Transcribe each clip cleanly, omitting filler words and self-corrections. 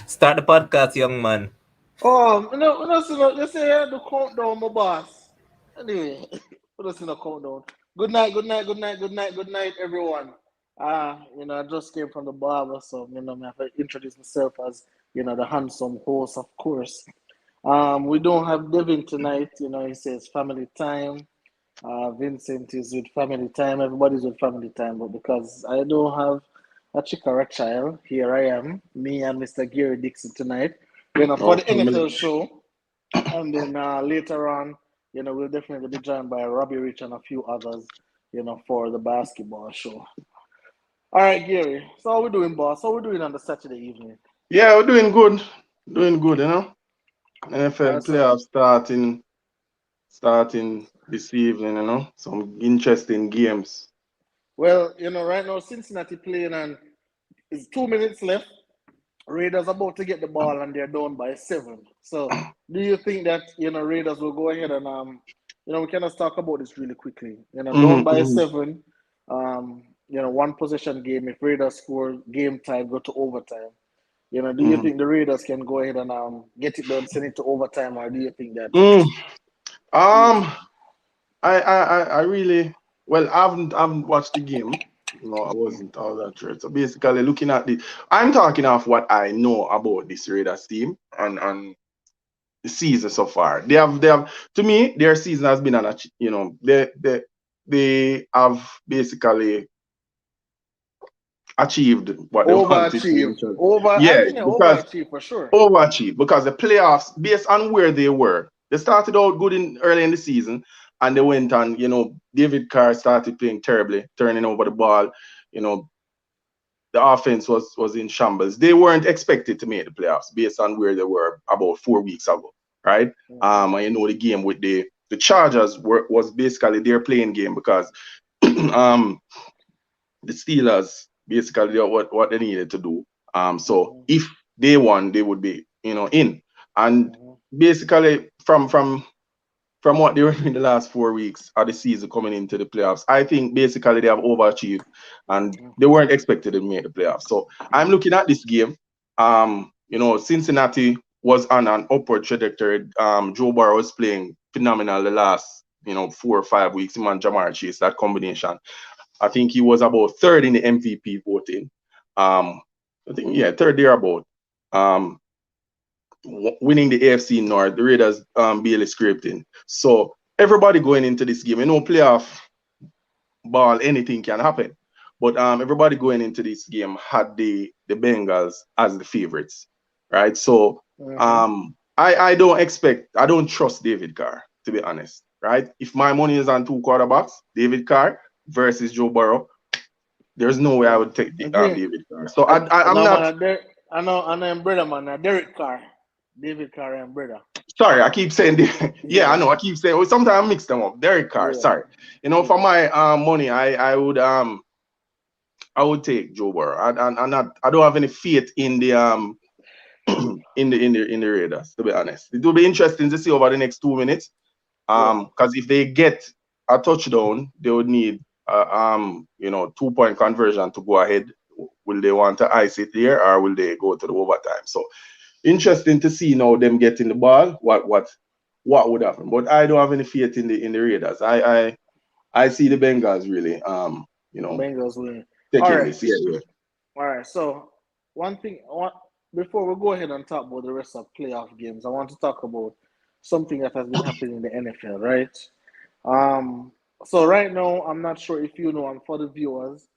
Start the podcast, young man. Oh, you say the countdown, my boss. Anyway, we don't see no countdown. Good night, good night, good night, good night, good night, everyone. I just came from the barber, so I have to introduce myself as the handsome host, of course. We don't have Devin tonight. He says family time. Vincent is with family time. Everybody's with family time, but because I don't have a chick or a child, here I am, me and Mr. Gary Dixon tonight. For the Okay, NFL show, and then later on, we'll definitely be joined by Robbie Rich and a few others, for the basketball show. All right, Gary. So how we doing, boss? How we doing on the Saturday evening? yeah, we're doing good. Doing good, All NFL right, so playoffs starting this evening, Some interesting games. right now Cincinnati playing and it's 2 minutes left. Raiders about to get the ball and they're down by 7. So, do you think that Raiders will go ahead and we can just talk about this really quickly. Down by Mm-hmm. 7, one possession game. If Raiders score, game time go to overtime. Do you Mm-hmm. think the Raiders can go ahead and get it done, send it to overtime, or do you think that? Mm. You, Um, I really well. I haven't watched the game. No, I wasn't all that sure. So basically, looking at I'm talking off what I know about this Raiders team and the season so far. They have to me their season has been they have basically achieved what they wanted to. overachieve, I Yeah, think they because overachieve for sure. overachieved because the playoffs, based on where they were, they started out good in early in the season, and they went on. David Carr started playing terribly, turning over the ball. You know, the offense was in shambles. They weren't expected to make the playoffs based on where they were about 4 weeks ago, right? Mm-hmm. And the game with the Chargers was basically their playing game because um the Steelers basically did what they needed to do. So Mm-hmm. if they won, they would be in. And Mm-hmm. basically from what they were in the last 4 weeks of the season coming into the playoffs, I think basically they have overachieved and they Mm-hmm. weren't expected to make the playoffs. So I'm looking at this game. Cincinnati was on an upward trajectory. Joe Burrow was playing phenomenal the last 4 or 5 weeks. Him and Jamar Chase, that combination. I think he was about third in the MVP voting. Um, I think third there about. Um, Winning the AFC North, the Raiders barely scraped in. So everybody going into this game, playoff ball, anything can happen. But everybody going into this game had the Bengals as the favorites, right? So Mm-hmm. I don't trust David Carr, to be honest, right? If my money is on two quarterbacks, David Carr versus Joe Burrow, there's no way I Yeah. would take I think David Carr. So I'm no man, not. I know him brother man, Derek Carr. David Carr and brother. Sorry, I keep saying yeah, I Yeah, know. I keep saying. Well, sometimes I mix them up. Derek Carr. yeah, Sorry. For yeah. my money, I would take Joe Burrow. I don't have any faith in the in the Raiders, to be honest. It will be interesting to see over the next 2 minutes. Yeah. Because if they get a touchdown, they would need 2 point conversion to go ahead. Will they want to ice it there, or will they go to the overtime? So interesting to see now them getting the ball. What would happen? But I don't have any faith in the Raiders. I see the Bengals really Bengals win. All taking right. this. Yeah, yeah. All right. So one thing before we go ahead and talk about the rest of playoff games, I want to talk about something that has been happening in the NFL, right? Um so right now I'm not sure if you know and for the viewers.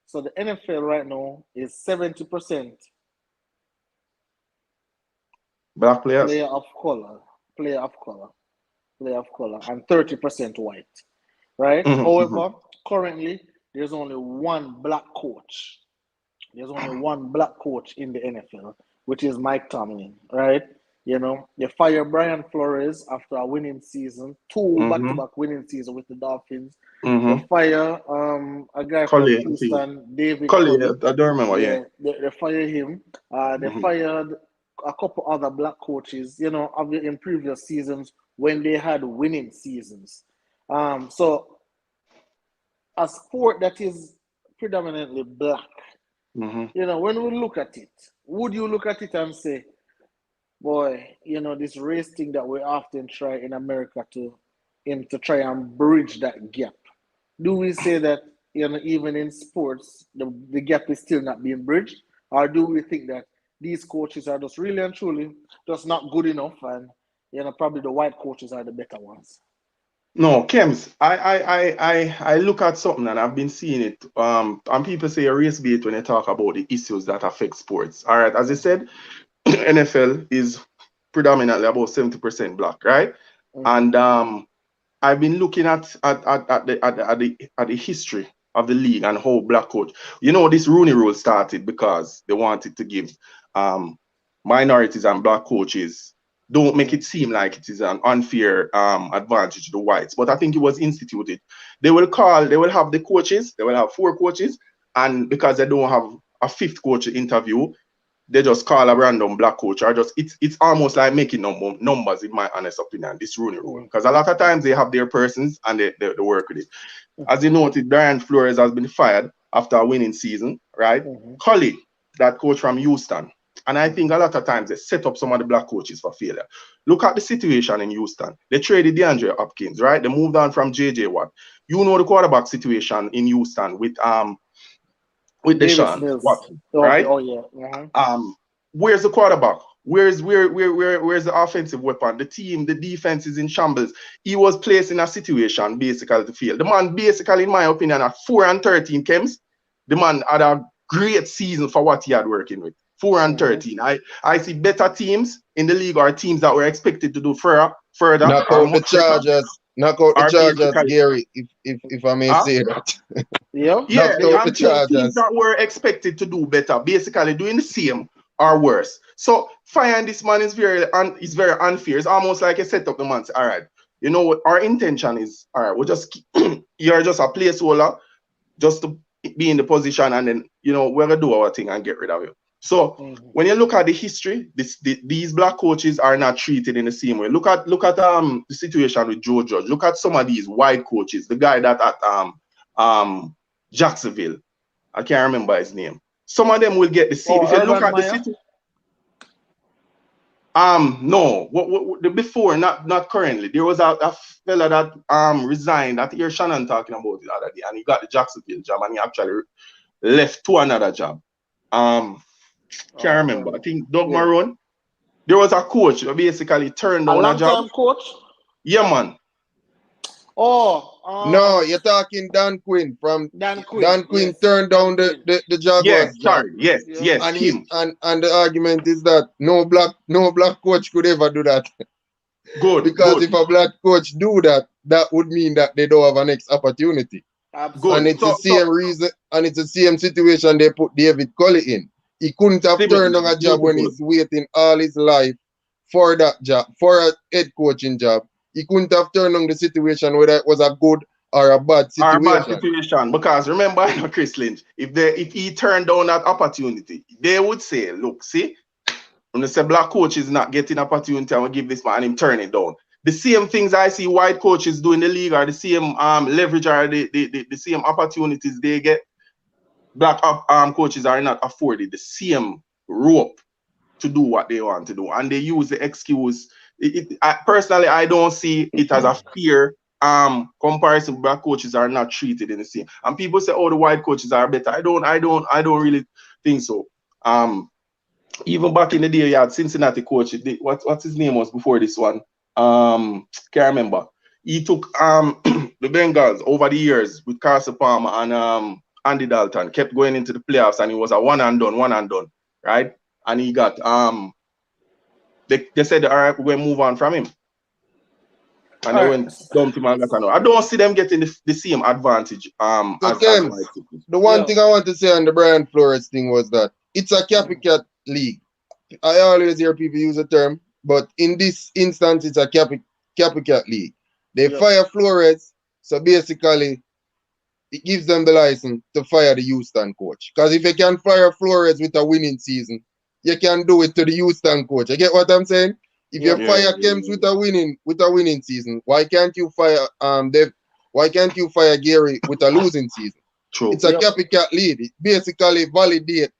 So the NFL right now is 70% Black players. player of color, player of color, player of color, and 30% white. Right? Mm-hmm, However, currently there's only one black coach. There's only one black coach in the NFL, which is Mike Tomlin, right? They fire Brian Flores after a winning season, two mm-hmm, back-to-back winning season with the Dolphins. They mm-hmm. fire a guy from Collie, I think. Houston, David Collie, Culley. I don't remember. Yeah. Yeah, they fire him. They Mm-hmm, fired a couple other black coaches, in previous seasons when they had winning seasons. So a sport that is predominantly black, You know, when we look at it, would you look at it and say, boy, you know, this race thing that we often try in America to try and bridge that gap? Do we say that, you know, even in sports, the gap is still not being bridged? Or do we think that these coaches are just really and truly just not good enough, and, you know, probably the white coaches are the better ones? No, Kems, I look at something and I've been seeing it. And people say a race bait when they talk about the issues that affect sports. All right, as I said, NFL is predominantly about 70% black, right? And I've been looking at the history of the league and how black coach. You know, this Rooney Rule started because they wanted to give minorities and black coaches, don't make it seem like it is an unfair advantage to the whites. But I think it was instituted. They will have the coaches, they will have 4 coaches, and because they don't have a 5th coach to interview, they just call a random black coach, or just it's almost like making numbers, in my honest opinion, this Rooney Rule. Because a lot of times they have their persons and they work with it. As you noted, Brian Flores has been fired after a winning season, right? Cully, that coach from Houston. And I think a lot of times they set up some of the black coaches for failure. Look at the situation in Houston. They traded DeAndre Hopkins, right? They moved on from JJ Watt. You know the quarterback situation in Houston with Deshaun Watson, right? Oh yeah. Where's the quarterback? Where's the offensive weapon? The team, the defense is in shambles. He was placed in a situation basically to fail. The man basically, in my opinion, at 4-13 Kems, the man had a great season for what he had working with. 4-13. I see better teams in the league, or teams that were expected to do further. Knock out the Chargers, Gary, if I may say that. Yeah, teams that were expected to do better, basically doing the same or worse. So firing this man is very unfair. It's almost like a set up the man. All right, you know what our intention is? All right, we'll just you're just a placeholder, just to be in the position, and then, you know, we're gonna do our thing and get rid of you. So when you look at the history, these black coaches are not treated in the same way. Look at the situation with Joe Judge. Look at some of these white coaches. The guy that at Jacksonville, I can't remember his name. Some of them will get the seat. If you look at the city, no, what before, not currently. There was a fella that resigned. I think you're Shannon talking about the other day, and he got the Jacksonville job, and he actually left to another job. Can't remember. I think Doug Marone. There was a coach who basically turned down a job. Long-time coach? Yeah, man. No, you're talking Dan Quinn from Dan Quinn turned down the Jaguars. Yes. And the argument is that no black coach could ever do that. Because if a black coach do that, that would mean that they don't have a next opportunity. Absolutely. And it's the same reason, and it's the same situation they put David Culley in. He couldn't have turned on a job when he's waiting all his life for that job, for a head coaching job. He couldn't have turned on the situation whether it was a good or a bad situation. Because remember, Chris Lynch, if he turned down that opportunity, they would say, look, see, when they say black coach is not getting opportunity, I will give this man and him turn it down. The same things I see white coaches do in the league are the same leverage, or the same opportunities they get. Black coaches are not afforded the same rope to do what they want to do, and they use the excuse. Personally, I don't see it as a fair comparison. Black coaches are not treated in the same. And people say, "Oh, the white coaches are better." I don't really think so. Even back in the day, you had Cincinnati coach. What's his name was before this one? Can't remember. He took the Bengals over the years with Carson Palmer and Andy Dalton, kept going into the playoffs, and he was a one and done, right? And he got they said, all right, we're going to move on from him. And they went dumped him and got another. I don't see them getting the same advantage. The one thing I want to say on the Brian Flores thing was that it's a copycat league. I always hear people use the term, but in this instance, it's a copycat league. They fire Flores, so basically it gives them the license to fire the Houston coach. Because if you can fire Flores with a winning season, you can do it to the Houston coach. You get what I'm saying? If you fire Kems with a winning season, why can't you fire Gary with a losing season? True. It's a copycat lead. It basically validate.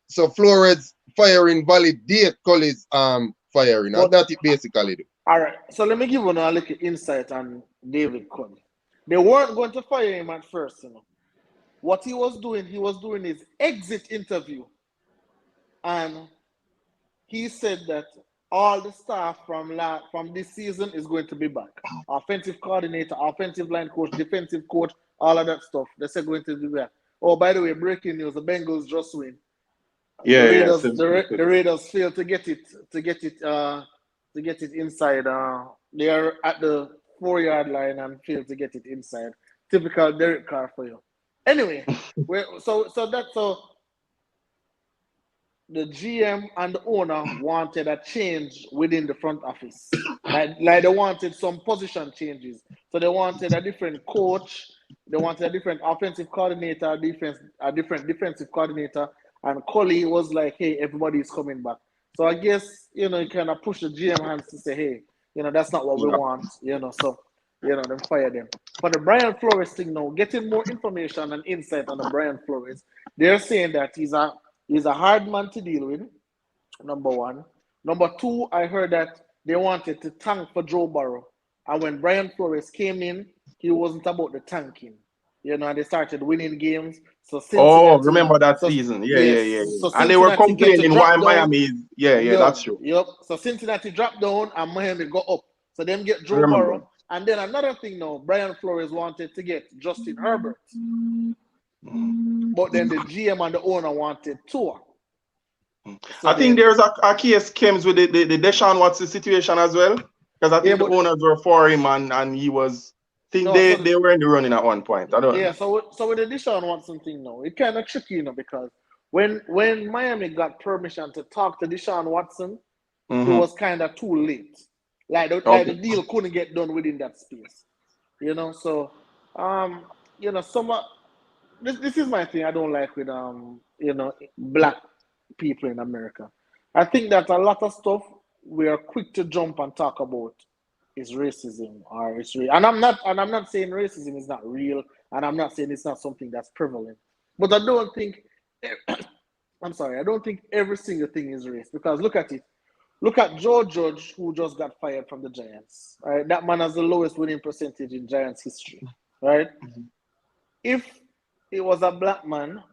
So Flores firing validate Cully's firing. And that it basically do. All right. So let me give you a little insight on David Cully. They weren't going to fire him at first, you know. What he was doing his exit interview. And he said that all the staff from this season is going to be back. Offensive coordinator, offensive line coach, defensive coach, all of that stuff. They said going to do that. Oh, by the way, breaking news: the Bengals just win. The Raiders failed to get it inside. They are at the 4-yard line and failed to get it inside. Typical Derek Carr for you. Anyway, so the GM and the owner wanted a change within the front office. Like they wanted some position changes. So they wanted a different coach. They wanted a different offensive coordinator, a different defensive coordinator. And Cully was like, hey, everybody's coming back. So I guess, you kind of push the GM hands to say, hey, that's not what we want, so, them fire them. For the Brian Flores thing now, getting more information and insight on the Brian Flores, they're saying that he's a hard man to deal with, number one. Number two, I heard that they wanted to tank for Joe Burrow. And when Brian Flores came in, he wasn't about the tanking. And they started winning games. So remember that season. Yeah. So and they were complaining why Miami is. Yeah, that's true. Yep. So Cincinnati dropped down and Miami go up. So them get Joe Burrow. And then another thing now, Brian Flores wanted to get Justin Herbert. But then the GM and the owner wanted Tua. So I think there's a case comes with the Deshaun Watson situation as well. Because I think the owners were for him and he was. They were in the running at one point. I don't know. Yeah, so with the Deshaun Watson thing now, it's kind of tricky, because when Miami got permission to talk to Deshaun Watson, it was kind of too late. Like the deal couldn't get done within that space. So this is my thing I don't like with black people in America. I think that a lot of stuff we are quick to jump and talk about is racism or it's real. And I'm not saying racism is not real, and I'm not saying it's not something that's prevalent. But I don't think every single thing is race, because look at it. Look at Joe Judge, who just got fired from the Giants. Right? That man has the lowest winning percentage in Giants history. Right? If it was a black man,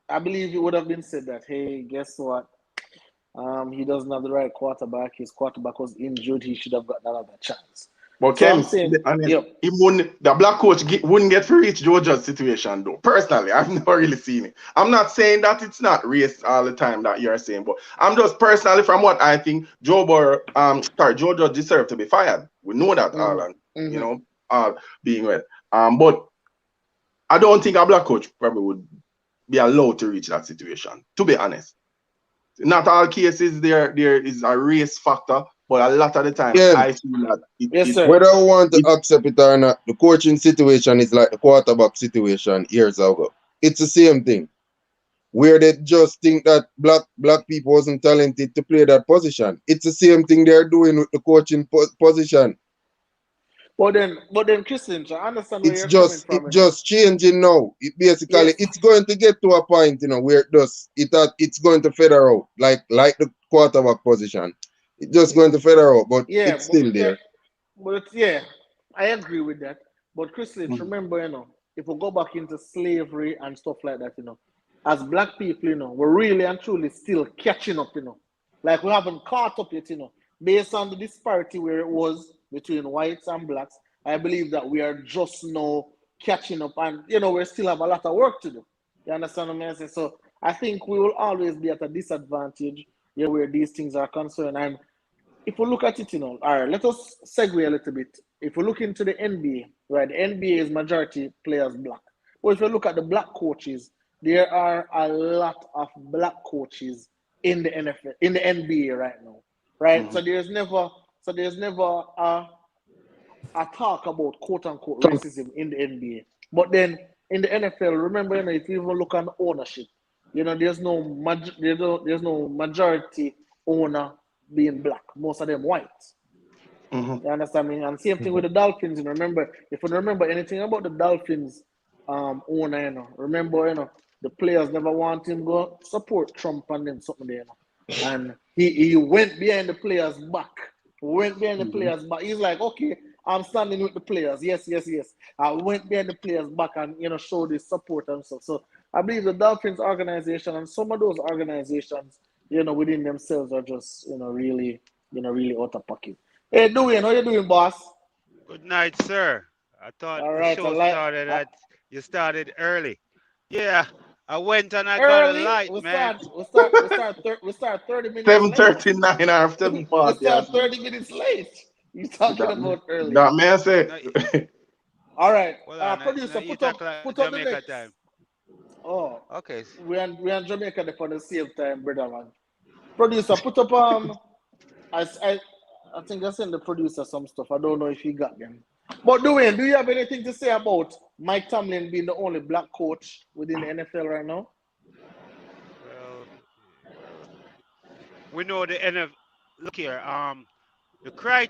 I believe it would have been said that, hey, guess what? He doesn't have the right quarterback. His quarterback was injured. He should have got another chance. But Ken, the black coach wouldn't get to reach Georgia's situation though. Personally, I've never really seen it. I'm not saying that it's not race all the time that you're saying, but I'm just personally, from what I think, Joe Judge deserved to be fired. We know that all, and being well. But I don't think a black coach probably would be allowed to reach that situation, to be honest. Not all cases there is a race factor, but a lot of the time I feel that whether I want to accept it or not, the coaching situation is like the quarterback situation years ago. It's the same thing. Where they just think that black people wasn't talented to play that position. It's the same thing they're doing with the coaching position. But then, Christian, I understand where it's you're just coming from. It's just changing now. It basically it's going to get to a point, where it's going to feather out, like the quarterback position. It's just going to feather out, but it's still there. I agree with that. But Christian, remember, if we go back into slavery and stuff like that, as black people, we're really and truly still catching up, Like we haven't caught up yet, based on the disparity where it was between whites and blacks. I believe that we are just now catching up, and we still have a lot of work to do. You understand what I'm saying? So I think we will always be at a disadvantage where these things are concerned. And if we look at it, all right, let us segue a little bit. If we look into the NBA, right, the NBA is majority players black. But if you look at the black coaches, there are a lot of black coaches in the NFL, in the NBA right now, right? So there's never a talk about quote unquote racism in the NBA. But then in the NFL, remember, if you even look on ownership, there's no majority owner being black. Most of them white. You understand me? And same thing with the Dolphins. Remember, if you remember anything about the Dolphins owner, Remember, the players never want him go support Trump and then something there, And he went behind the players' back. He's like, okay, I'm standing with the players. Yes. I went behind the players' back and showed his support and stuff. So I believe the Dolphins organization and some of those organizations, within themselves are just, really out of pocket. Hey, Dwayne, how you doing, boss? Good night, sir. I thought All the right, show started you started early. Yeah, I went and I got a early. light, We man. start 30 minutes late. 7:39 after the We party. start 30 minutes late. You talking about early? That man say. No, All right, hold on. producer, You put talk like up the Jamaica next. time. Oh, Okay. we are Jamaica for the same time, brother man. Producer, put up I think I sent the producer some stuff. I don't know if he got them. But Dwayne, do you have anything to say about Mike Tomlin being the only black coach within the NFL right now? Well, we know the NFL. Look here.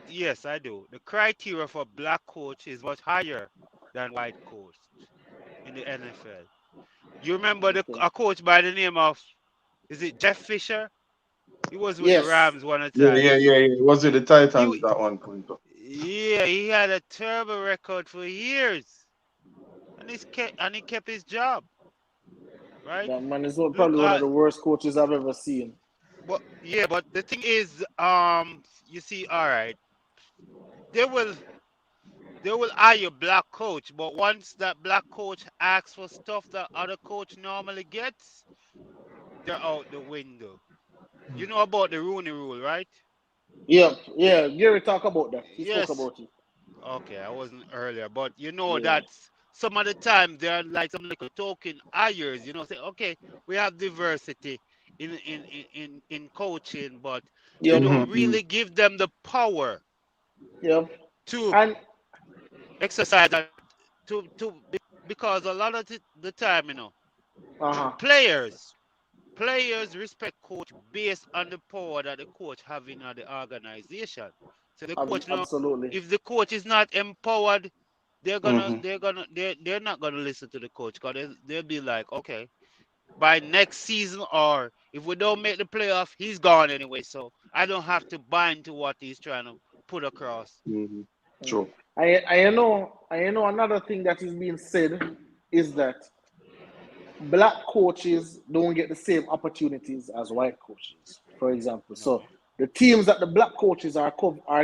Yes, I do. The criteria for black coach is much higher than white coach in the NFL. You remember a coach by the name of, is it Jeff Fisher? He was with the Yes. Rams one time. Yeah. Was it the Titans at one point? Yeah, he had a terrible record for years, and he kept his job, right? That man is Look, probably one of the worst coaches I've ever seen. but the thing is, you see, all right, they will hire black coach, but once that black coach asks for stuff that other coach normally gets, they're out the window. You know about the Rooney Rule, right? Yeah. Gary talked about that. He spoke Yes. about it. Okay, I wasn't earlier, but you know Yeah. that some of the time they're like some little token hires. Say okay, we have diversity in coaching, but they Yep. don't really give them the power Yep. to And exercise that because a lot of the time, players respect coach based on the power that the coach have in the organization. So the coach now, absolutely. if the coach is not empowered, they're not gonna listen to the coach because they'll be like, okay, by next season or if we don't make the playoff, he's gone anyway. So I don't have to bind to what he's trying to put across. True. I know another thing that is being said is that black coaches don't get the same opportunities as white coaches, for example. No. So the teams that the black coaches are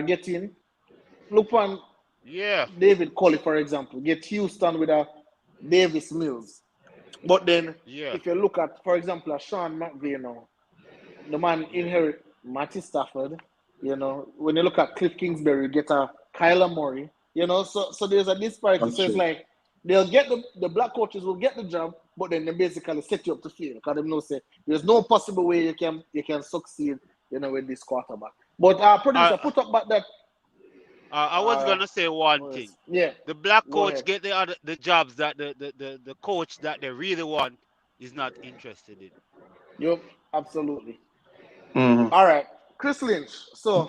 getting, look on David Colley, for example, get Houston with a Davis Mills. But then if you look at, for example, a Sean McVay now, the man inherit Matty Stafford, when you look at Cliff Kingsbury, you get a Kyler Murray, so there's a disparity. So it's like they'll get the black coaches will get the job, but then they basically set you up to fail because they know say there's no possible way you can succeed, with this quarterback. But producer, put up back that. I was gonna say one thing. Yeah. The black coach get the jobs that the coach that they really want is not interested in. Yep, absolutely. All right, Chris Lynch. So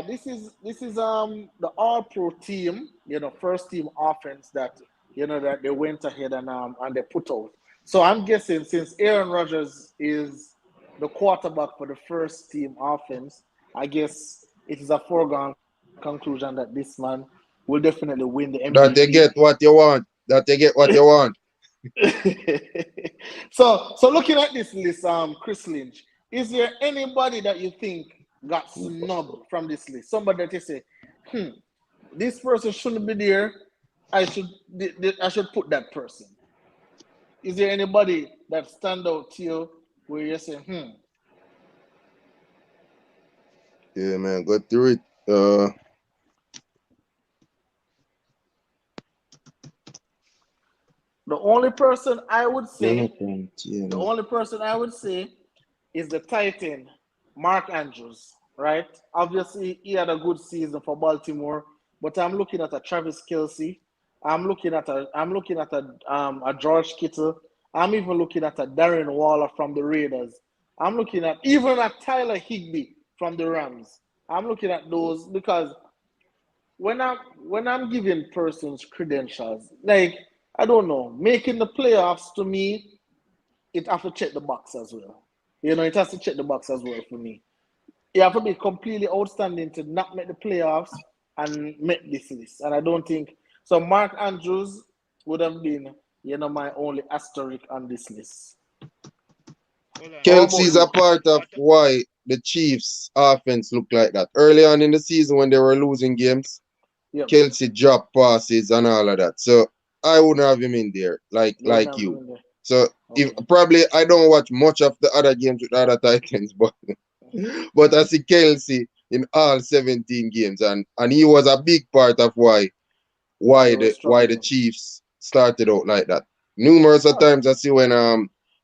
this is the All Pro team, first team offense that that they went ahead and they put out. So I'm guessing since Aaron Rodgers is the quarterback for the first team offense, I guess it is a foregone conclusion that this man will definitely win the MVP. That they get what you want. So looking at this list, Chris Lynch, is there anybody that you think got snubbed from this list? Somebody that you say, this person shouldn't be there. I should put that person. Is there anybody that stand out to you where you say, Yeah, man, go through it. The only person I would say is the Titan, Mark Andrews, right? Obviously, he had a good season for Baltimore, but I'm looking at a Travis Kelce. I'm looking at a George Kittle. I'm even looking at a Darren Waller from the Raiders. I'm looking at even a Tyler Higbee from the Rams. I'm looking at those because when I'm giving persons credentials, like I don't know. Making the playoffs to me, it have to check the box as well. You know, it has to check the box as well for me. You have to be completely outstanding to not make the playoffs and make this list. And I don't think so. Mark Andrews would have been, my only asterisk on this list. Kelsey's a part of why the Chiefs' offense looked like that. Early on in the season when they were losing games, Kelsey dropped passes and all of that. So I wouldn't have him in there like you. So if probably I don't watch much of the other games with the other Titans, but I see Kelsey in all 17 games, and he was a big part of why the Chiefs started out like that. Numerous of times I see when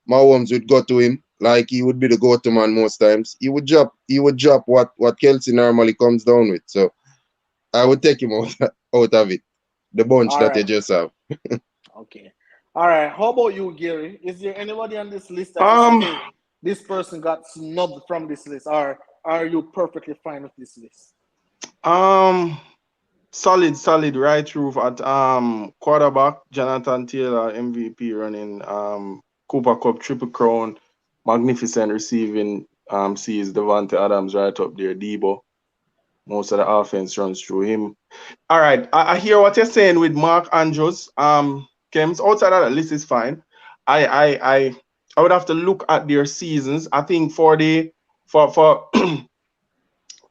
Mahomes would go to him, like he would be the go-to man most times. He would drop what Kelsey normally comes down with. So I would take him out of it. The bunch that you just have. Okay. All right. How about you, Gary? Is there anybody on this list that you say, hey, this person got snubbed from this list, or are you perfectly fine with this list? Solid right through at quarterback, Jonathan Taylor, MVP running, Cooper Cup, Triple Crown, magnificent receiving, sees Devontae Adams right up there, Debo. Most of the offense runs through him. All right, I hear what you're saying with Mark Andrews. Kems, outside of that list is fine. I would have to look at their seasons. I think for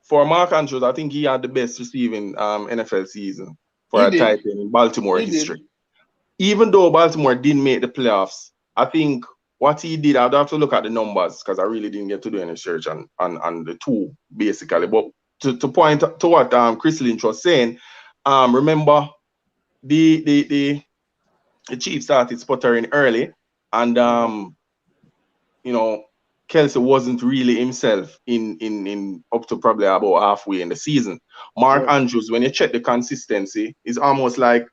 for Mark Andrews, I think he had the best receiving NFL season for a tight end in Baltimore history. Even though Baltimore didn't make the playoffs, I think what he did, I'd have to look at the numbers because I really didn't get to do any research on the two, basically. But to point to what Chris Lynch was saying, remember the Chiefs started sputtering early, and Kelsey wasn't really himself in up to probably about halfway in the season. Mark Andrews, when you check the consistency, is almost like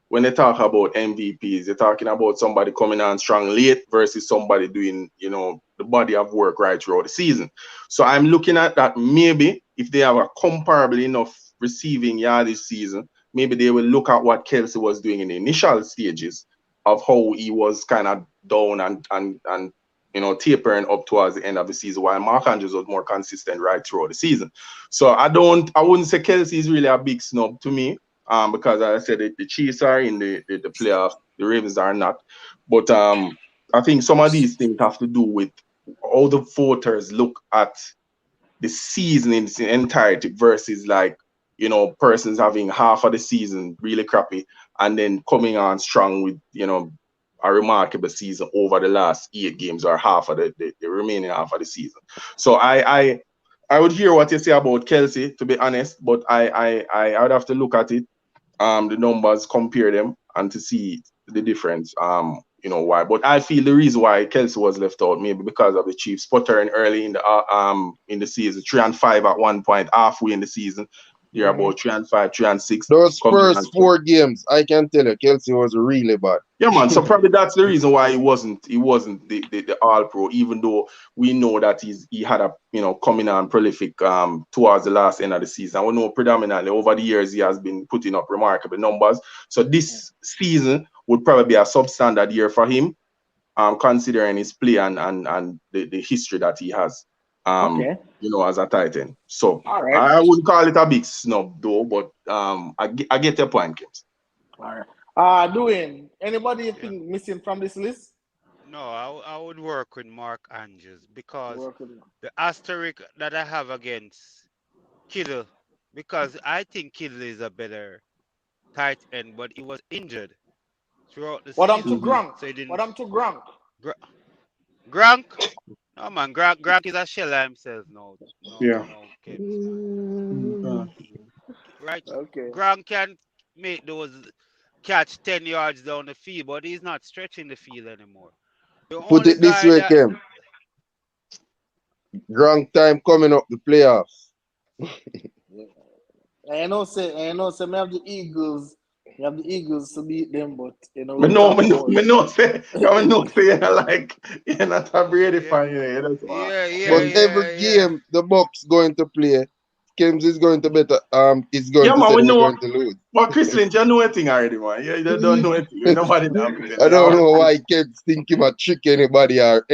when they talk about MVPs, they're talking about somebody coming on strong late versus somebody doing, the body of work right throughout the season. So I'm looking at that maybe if they have a comparable enough receiving yard this season, maybe they will look at what Kelsey was doing in the initial stages of how he was kind of down and tapering up towards the end of the season, while Mark Andrews was more consistent right throughout the season. So I wouldn't say Kelsey is really a big snub to me, because as I said, the Chiefs are in the playoffs, the Ravens are not. But I think some of these things have to do with how the voters look at the season in its entirety versus persons having half of the season really crappy and then coming on strong with, a remarkable season over the last 8 games or half of the remaining half of the season. So I would hear what you say about Kelsey, to be honest, but I would have to look at it, the numbers, compare them, and to see the difference. Why. But I feel the reason why Kelsey was left out maybe because of the Chiefs sputtering early in the season, 3-5 at one point, halfway in the season. They're about 3-5, 3-6. Those first 4 games, I can tell you, Kelsey was really bad. Yeah, man. So probably that's the reason why he wasn't the All Pro, even though we know that he had a coming on prolific towards the last end of the season. We know predominantly over the years he has been putting up remarkable numbers. So this season would probably be a substandard year for him, considering his play and the history that he has. As a tight end. So right. I wouldn't call it a big snub though, but I get your point, Kims. All right. Dwayne, anybody you think missing from this list? No, I would work with Mark Andrews because the asterisk that I have against Kittle, because I think Kittle is a better tight end, but he was injured throughout the season. What happened to Gronk? What happened to Gronk? Gronk? No, man, Gronk is a shell himself now. No, right? Okay. Gronk can make those catch 10 yards down the field, but he's not stretching the field anymore. Put it this way, Kim. Gronk time coming up the playoffs. I know, say, we have the Eagles. You have the Eagles to beat them, but me no say you're not a Brady fan. But every game the Bucks going to play, Kems is going to better. Is going Yeah, to man, say we they're know. going to lose. But Chris Lynch, you know a thing already, man. You don't know it. Nobody know. I don't know why Kems think him a trick anybody or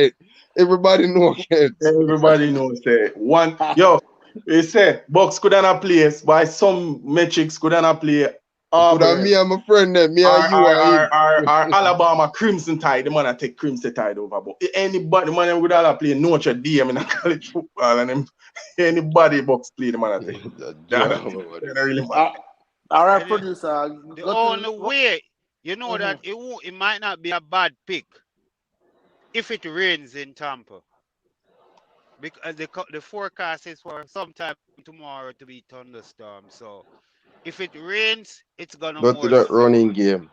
everybody know Kems. Everybody knows that one. Yo, they say Bucks could not place by some metrics could not play Could have me Auburn and my friend them, me and you and him. Alabama Crimson Tide. The man I take Crimson Tide over. But anybody, the man would all play Notre Dame in a college football, and them, anybody Bucks play, the man I take. That really matter. All right, And producer. the only way, you know, that it might not be a bad pick if it rains in Tampa. Because the forecast is for sometime tomorrow to be thunderstorm. So if it rains, it's gonna Go to more that slow. running game.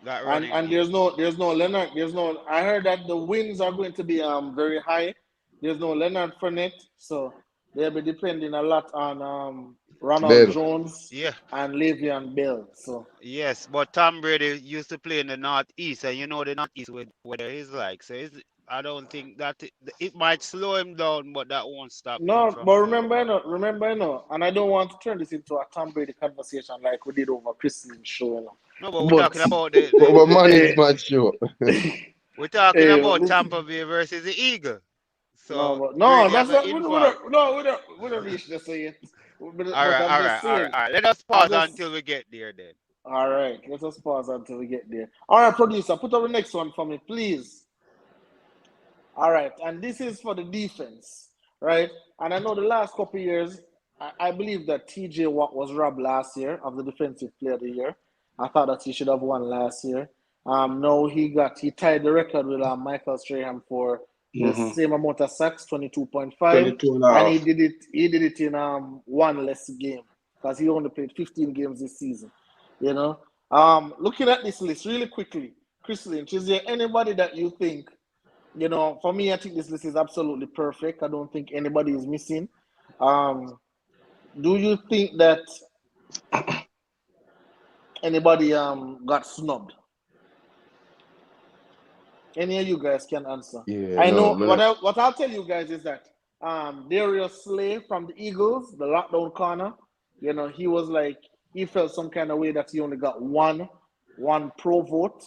That And running there's game. no Leonard. There's no. I heard that the winds are going to be very high. There's no Leonard Fournette, so they'll be depending a lot on Ronald Bell. Jones Yeah. and Le'Veon Bell. So Yes, but Tom Brady used to play in the Northeast, and you know the Northeast weather is like. So I don't think that it might slow him down, but that won't stop him no, from but playing. remember, and I don't want to turn this into a Tom Brady conversation like we did over Christmas show. No, but we're But talking about But man is hey, not sure. we're talking hey, about listen. Tampa Bay versus the Eagle. No, So but no, Brady have that's an not. involved. We don't reach the say it. All But right, I'm all just right, all right, saying. all right. Let us I'm pause just until we get there then. all right. Let us pause until we get there. All right, producer, put up the next one for me, please. All right, and this is for the defense, right? And I know the last couple of years, I believe that TJ Watt was robbed last year of the defensive player of the year. I thought that he should have won last year. No, he tied the record with Michael Strahan for the same amount of sacks, 22.5, 22 and a and half. he did it in one less game because he only played 15 games this season. You know, looking at this list really quickly, Chris Lynch, is there anybody that you think, you know, for me, I think this list is absolutely perfect. I don't think anybody is missing. Do you think that anybody got snubbed? Any of you guys can answer. Yeah, I no, know man. what I'll tell you guys is that Darius Slay from the Eagles, the lockdown corner, you know, he was like he felt some kind of way that he only got one pro vote.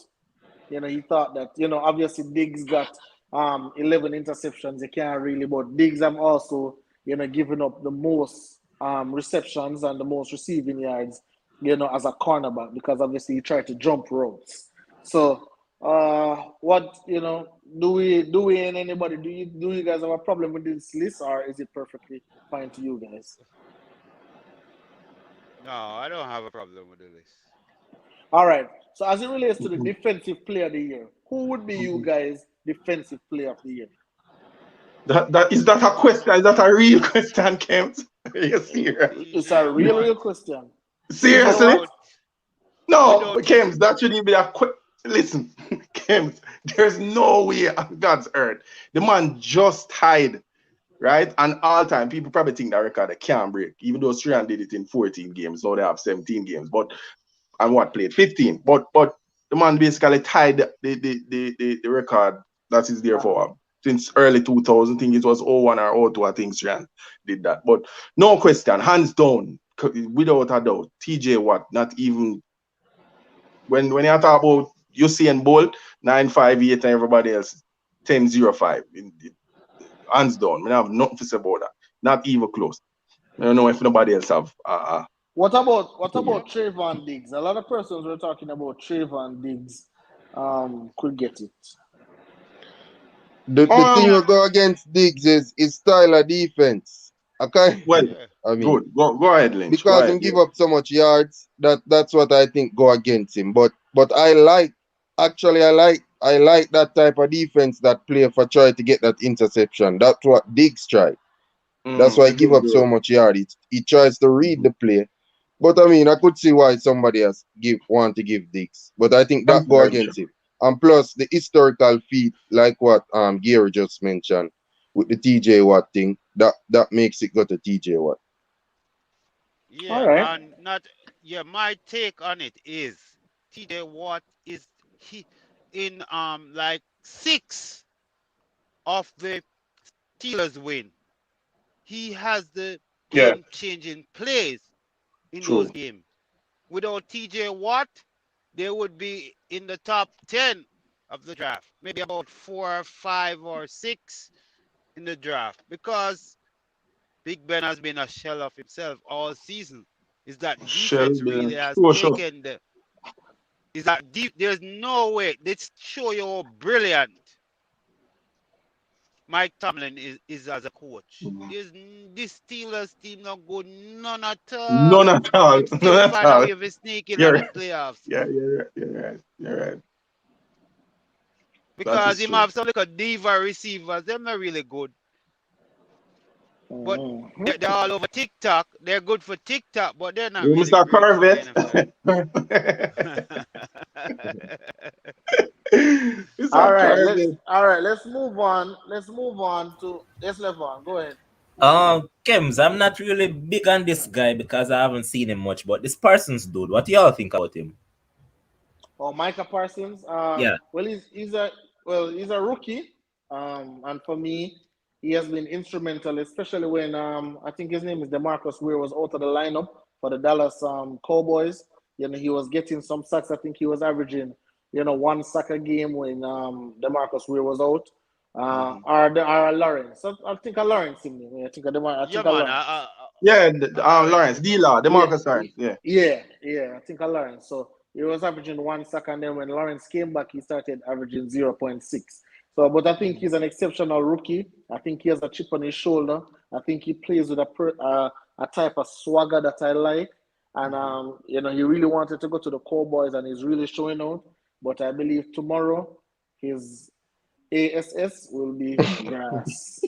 You know, he thought that, you know, obviously Diggs got 11 interceptions. You can't really, but Diggs have also, you know, given up the most receptions and the most receiving yards, you know, as a cornerback because obviously he tried to jump routes. So, what, you know, do we and anybody, do you guys have a problem with this list, or is it perfectly fine to you guys? No, I don't have a problem with the list. All right. So as it relates to the defensive player of the year, who would be you guys' defensive player of the year? That is that a question? Is that a real question, Kent? Are you serious? It's a TJ real Watt. question. Seriously? Without No, without Kems, that shouldn't be a quick. Listen, Kems, there's no way on God's earth. The man just tied, right? And all time, people probably think that record they can't break, even though Strahan did it in 14 games. Now they have 17 games, but and what played 15. But the man basically tied the record that is there for since early 2000. I think it was 01 or 02. I think Strahan did that. But no question, hands down, without a doubt, TJ Watt, not even when you talk about Usain Bolt, 958 and everybody else 1005. Hands down. I have nothing to say about that. Not even close. I don't know if nobody else have What yeah. about Trayvon Diggs? A lot of persons were talking about Trayvon Diggs could get it. The thing Yeah. will go against Diggs is style of defense. Okay. well, Yeah. I mean, good. Go ahead, Lynch. Go because ahead. him give up so much yards, that's what I think go against him. But I like I like that type of defense that play for try to get that interception. That's what Diggs try. That's why he give up so much yard. He tries to read the play. But I mean, I could see why somebody else want to give Diggs. But I think That's that go very true. against him. And plus the historical feat, like what Gary just mentioned with the TJ Watt thing, that makes it go to TJ Watt. All Yeah, right. and not yeah, my take on it is TJ Watt is he in like 6 of the Steelers win. He has the game-changing plays in those True. games. Without TJ Watt, they would be in the top 10 of the draft, maybe about 4, 5, or 6 in the draft, because Big Ben has been a shell of himself all season. Is that defense Shelby. really has Sure. taken the? Is that deep? There's no way. Let's show you how brilliant Mike Tomlin is as a coach. This Steelers team not good, none at all. None at all. Them still None at find a all. way of sneaking at You're the playoffs. you're right. You're right. That Because is him true. have some like a diva receivers. They're not really good. But they're all over TikTok. They're good for TikTok, but they're not You really Mr. great for the Corvette. NFL. Mr. All right, Corvette. let's move on. Let's move on. Go ahead. Kems, I'm not really big on this guy because I haven't seen him much, but this Parsons dude, what do y'all think about him? Oh, Micah Parsons. Yeah. Well, he's a rookie. And for me, he has been instrumental, especially when I think his name is DeMarcus Ware was out of the lineup for the Dallas Cowboys. You know, he was getting some sacks. I think he was averaging, 1 sack a game when DeMarcus Ware was out. Or Lawrence. I think Lawrence in me. I think Yeah, Lawrence. man. Yeah, Lawrence, D-Law, DeMarcus Lawrence. Yeah. I think Lawrence. So he was averaging 1 sack, and then when Lawrence came back, he started averaging 0.6. So, but I think he's an exceptional rookie. I think he has a chip on his shoulder. I think he plays with a type of swagger that I like. And, he really wanted to go to the Cowboys, and he's really showing out. But I believe tomorrow his ASS will be grass.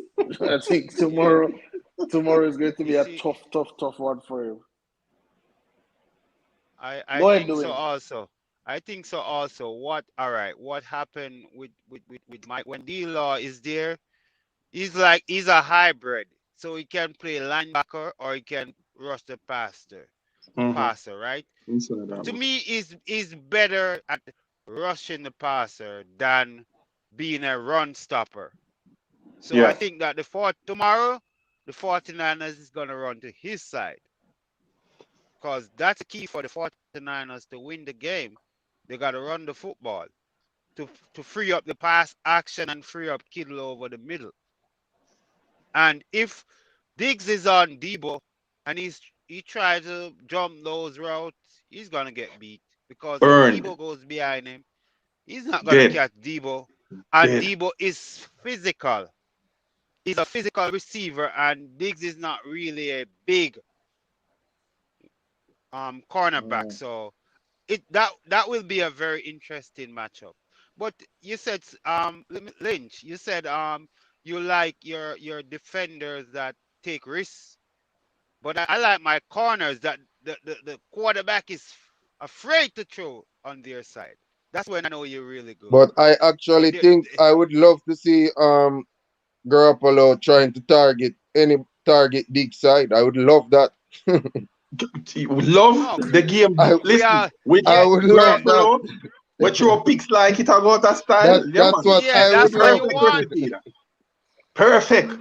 I think tomorrow is going to be a tough one for him. I think so also. I think so also. What happened with Mike when D-Law is there? He's a hybrid. So he can play linebacker or he can rush the passer, right? To me, is better at rushing the passer than being a run stopper. So I think that tomorrow, the 49ers is gonna run to his side. Because that's the key for the 49ers to win the game. They got to run the football to free up the pass action and free up Kittle over the middle. And if Diggs is on Debo and he tries to jump those routes, he's going to get beat. Because if Debo goes behind him, he's not going to catch Debo. And Debo is physical. He's a physical receiver, and Diggs is not really a big cornerback. So that will be a very interesting matchup. But you said Lynch, you said you like your defenders that take risks. But I like my corners that the quarterback is afraid to throw on their side. That's when I know you're really good. But I actually think I would love to see Garoppolo trying to target big side. I would love that. The game. Listen, I would love that. But your picks like it about that style. That's what I would love. You want. Perfect.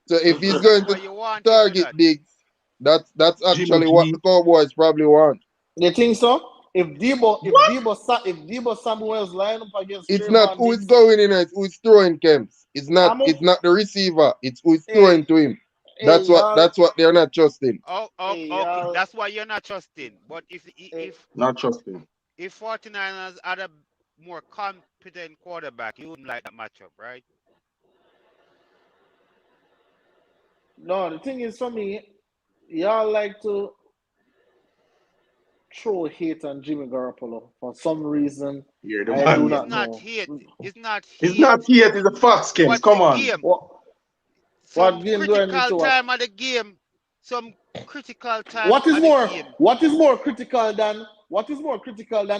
So if he's going to target Diggs, that's actually what the Cowboys probably want. You think so? If Debo Samuel's line up against it's not who is going in, it's who is throwing Kemps. It's not the receiver, it's who is throwing to him. That's what they're not trusting. Okay. That's why you're not trusting. But if not trusting. If 49ers had a more competent quarterback, you wouldn't like that matchup, right? No, the thing is for me, y'all like to throw hate on Jimmy Garoppolo for some reason. I do not know. It's not hate. It's not hate. It's a Fox game. Come on. What critical time of the game? Some critical time. What is more critical than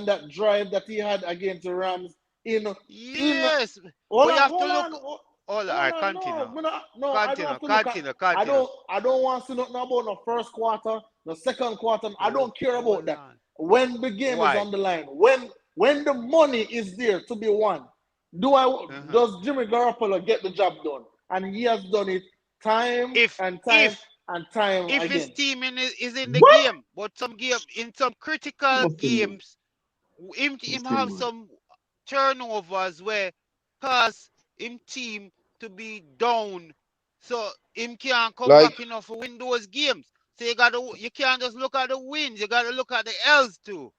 that drive that he had against the Rams? Yes. We have to look. Hold on, continue. I don't want to see nothing about the first quarter, the second quarter. I don't care about that. When the game is on the line, when the money is there to be won, does Jimmy Garoppolo get the job done? And he has done it time and time. and time if his again. team is in the What? game, but in some critical Must be mad. games, him Must be have mad. some turnovers where cause him team to be down, so him can't come Like back enough to win those games. So you can't just look at the wins, you gotta look at the L's too.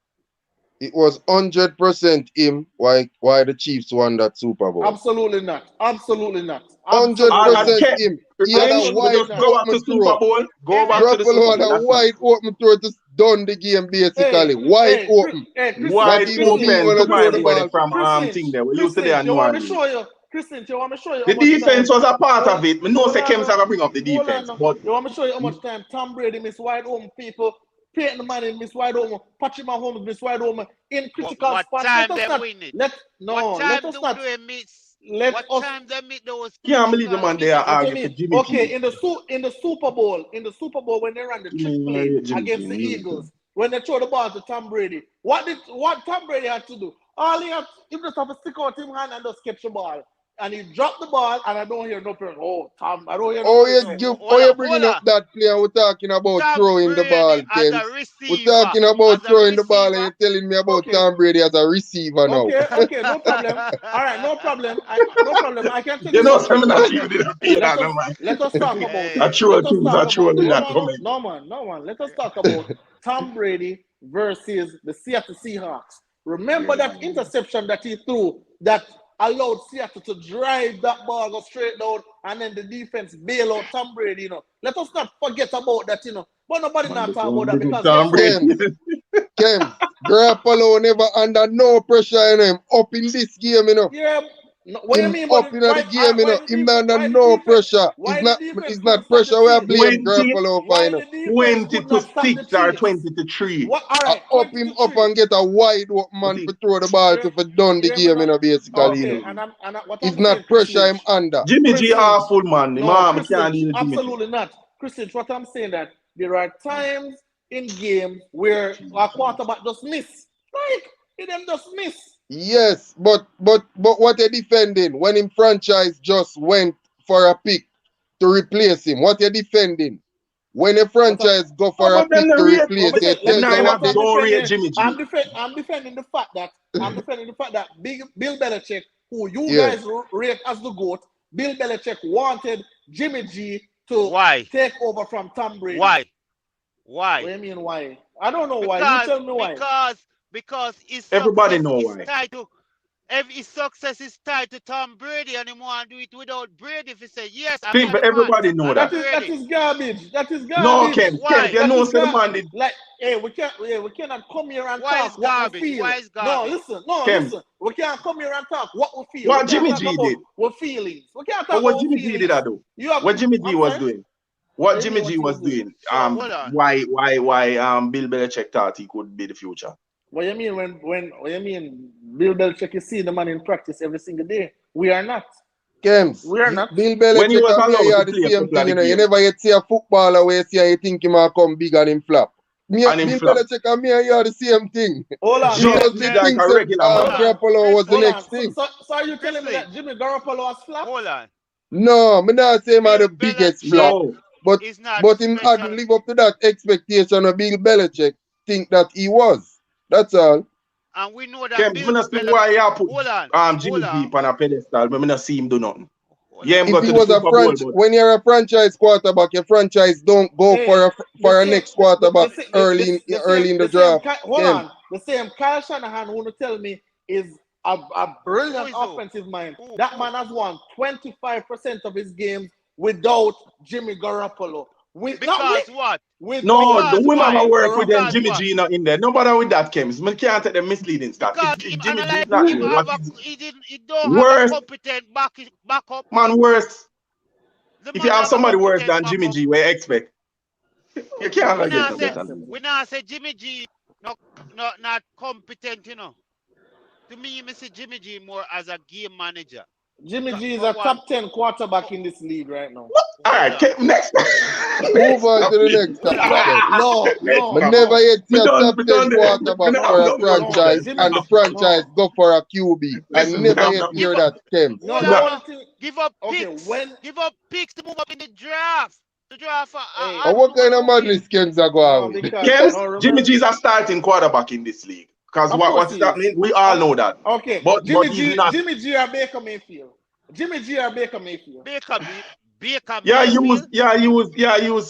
it was 100% him why the Chiefs won that Super Bowl. Absolutely not. Absolutely not. Hundred Absolutely not. percent Kev, him. He had a French, we Absolutely wide just not. go back open to Super throw. Bowl. Go Every back to the Garoppolo Super had Bowl. a That's not wide open throw to done the game basically. Wide open. Not wide even me Christian, open when to I throw my the Christian, boy ball. from Christian, thing there. We used to there Christian, in you New want me to Orleans. show you? Christian, you want me to show you how The much defense time? was a part Hold, of it. Me know hold say on Kems are now. gonna bring up the Hold on defense, now. but You want me to show you how much time Tom Brady miss wide open people, Peyton Manning miss wide open, Patrick Mahomes miss wide open in critical what spots. Let time us them not win it? let What no let time us do not they miss? let What us time they meet those can't believe the critical man they are what minutes? you arguing for mean? Jimmy Okay, G. in the Super Bowl when they ran the trick play Jimmy against the G. Eagles, when they throw the ball to Tom Brady, what Tom Brady had to do? All he just have to stick out his hand and just catch the ball. And he dropped the ball, and I don't hear no person. Oh, Tom, I don't hear Oh, nobody you saying, give, oh, Hold you on, hold bringing up on. that play and we're talking about Tom throwing the Brady ball, as a Kems. We're receiver. talking about As a throwing the ball and receiver. you're telling me about okay, Tom Brady as a receiver now. okay, no problem. All right, no problem. No problem. I can tell you You know, something. some not agree with Let that, us no man. let us talk about I it. Hey, troll Let us Kings, talk I about troll in hold that on. comment. No man. Let us talk about Tom Brady versus the Seattle Seahawks. Remember that interception that he threw that allowed Seattle to drive that ball go straight down and then the defense bail out Tom Brady, Let us not forget about that, But nobody Man, not they talk don't about that bring up because Tom guess what? Brady. Kems, Garoppolo never under no pressure, Him up in this game, Yeah. No, what do you Him mean? up in the game, Him not under Why the no defense? pressure. Why the defense It's couldn't not stop the pressure we chase? blame 20, Garoppolo for, Why the defense 20 could to not stop the 6 or chase? 20 to 3. What? All right, Up 20 him to up 3. and get a wide open You man see, to throw the ball Yeah, to for done the yeah, man. game, basically, Okay, what It's I'm saying, not pressure Christian, him under. Jimmy G Christian, awful man. The no, man Christian, can't deal with Jimmy G. absolutely not, Christian. What I'm saying that there are times in games where our quarterback just miss, like he them just miss. Yes, but what they defending when him franchise just went for a pick to replace him? What you defending? When a What I'm franchise go Oh, for a but them pick no to rate. replace, you Them tell not me have what they don't rate defending. Jimmy G. I'm defending the fact that Bill Belichick, who you yeah. guys rate as the GOAT, Bill Belichick wanted Jimmy G to why? take over from Tom Brady. Why? What do Why? you mean why? I don't know why. You Because tell me why. because because his Everybody success know is why. tied to his success is tied to Tom Brady, and he want to do it without Brady. If he say yes, I'm People, the man, everybody know and that. That Brady. is garbage. That is No, garbage. Kev, Why? you That know, is say the man did. like, we cannot come here and Why is talk what we garbage? feel. Why is garbage? No, Kev, listen. We can't come here and talk what we feel. We what can't Jimmy talk G about did. our feelings. We can't talk But what about our Jimmy G did feelings. I do? You have, What Jimmy G I'm was sorry. doing? What What do you mean Jimmy what G he was was doing? doing? So hold on. Why Bill Belichick thought he could be the future? What you mean what you mean Bill Belichick is seeing the man in practice every single day? We are not. Kems, We are not. Bill When he Belichick was and me allowed are to the play a same couple of thing, the You games never yet see a footballer where you see and you think he might come big and him flop. and him Bill flop. Belichick and me are the same thing. Hold on. Him Just just big did like Kev, think a that regular hold man. on. Garoppolo was the Hold Presley, on. next thing. So are you telling me Presley, that Jimmy Garoppolo has flopped? hold on. No, me not say him are Bill the biggest Belichick flop. No. But is not but him hadn't special. live up to that expectation of Bill Belichick think that he was. That's all. And we know that Kev, Bill me not see Belichick. why you put Hold on, Jimmy hold G on, on a pedestal, but me not see him do nothing. hold Yeah, him on. If go he to the was a Super Bowl, but when you're a franchise quarterback, your franchise don't go Hey, the for a same next quarterback the early same in the draft. hold Them. on. The same Kyle Shanahan who tell me is a Who brilliant is who? offensive mind. Who? That Who? man has won 25% of his games without Jimmy Garoppolo. Because what? no, Without the Because women what? I Jimmy work with them, Because Garoppolo. Jimmy what? G not in there. Nobody with that Kems. Man can't take the misleading stat. Because If him Jimmy G is analyze not him there, have what a is he don't have a worse? competent backup. Man, worse. The If you man have have a somebody worse competent than Jimmy backup. G, what you expect? You can't We That's get now no say better that's than that. we simple. now say Jimmy G not competent. To me, me see Jimmy G more as a game manager. Jimmy G is For a one, top 10 quarterback for, in this league right now. All hold right, on, next. Move Next on to the topic. next hold topic on. No, then. no, Next Me no, topic. never no, yet see We a done, top we 10 done there. We quarterback don't for have a no more no. franchise defense. Jimmy, and the Enough now. franchise no, go for a QB. I Listen, we never have no. yet no. hear Give up, that, Kems. No, hold the No. on. only thing, Give up okay, picks. when Give up picks to move up in the draft. to draft Hey, And what kind of rookie. madness Kems are no, going with? because Kems, no, Jimmy remember, G is a starting quarterback in this league. Because of course what's he is. happening? We all know that. Okay, But he's not. Jimmy G or Baker Mayfield. Jimmy G or Baker Mayfield. Baker Yeah, Mayfield. he was,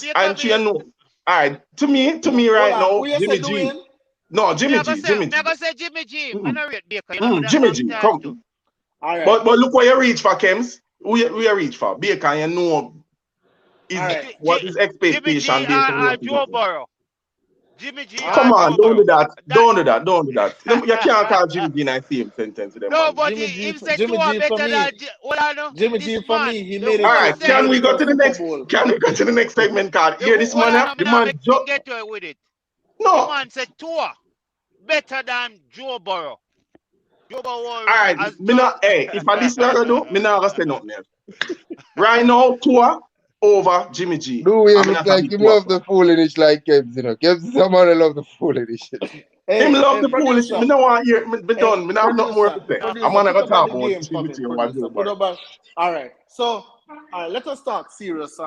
Baker and you Mayfield. know. All right, to me Hold right on, now, who you Jimmy said G. Dwayne? No, Me Jimmy I go G, say, Jimmy me I G. go say Jimmy G. Me Mm-mm. no rate Baker. You know me that Jimmy long G, time come. too. All right, But look where you reach for Kems. We reach for Baker, you know all is right. what is Jimmy G expectation based on what he Joe got. Burrow. Jimmy G Huh? Come on, Joe don't Burrow. do that. That Don't do that. Don't do that. No, you can't call Jimmy G in the same sentence with them, no, man. but he said two Jimmy are G for better me. than hold on, no. Jimmy This G for man, me. He the made it All woman to right, he said can made we it to go a to the Super next? Bowl. Can we go to the next segment card? Hear this hold man, on, yeah? no, me The not man make him jo- get away with it. The No. man said two are better than Joe Burrow. Joe All Burrow right, has me done. not. Hey, if I this what I gonna do, me not gonna say nothing else. Right now, Tua over Jimmy G. Do we I'm look not a like big him Tua love fan. the foolishness like Kems, you know. Kems is a man who love the foolishness. Him love Hey, the foolish. Me producer. no want hear. Me Hey, done. Me not have nothing more producer. to say. I'm Producer, gonna put go up on talk the about game for Jimmy me, G over producer. Joe Put Burrow. up on. All right. So, all right. Let us talk serious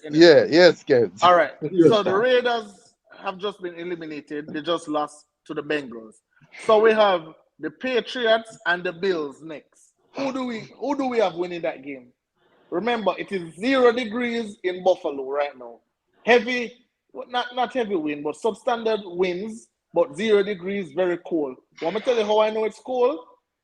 Yeah, NFL news. yes, Kems. All right. Serious So the talk. Raiders have just been eliminated. They just lost to the Bengals. So we have the Patriots and the Bills next. Who do we have winning that game? Remember, it is 0 degrees in Buffalo right now. Heavy, well, not heavy wind, but substandard winds, but 0 degrees, very cold. Want me to tell you how I know it's cold?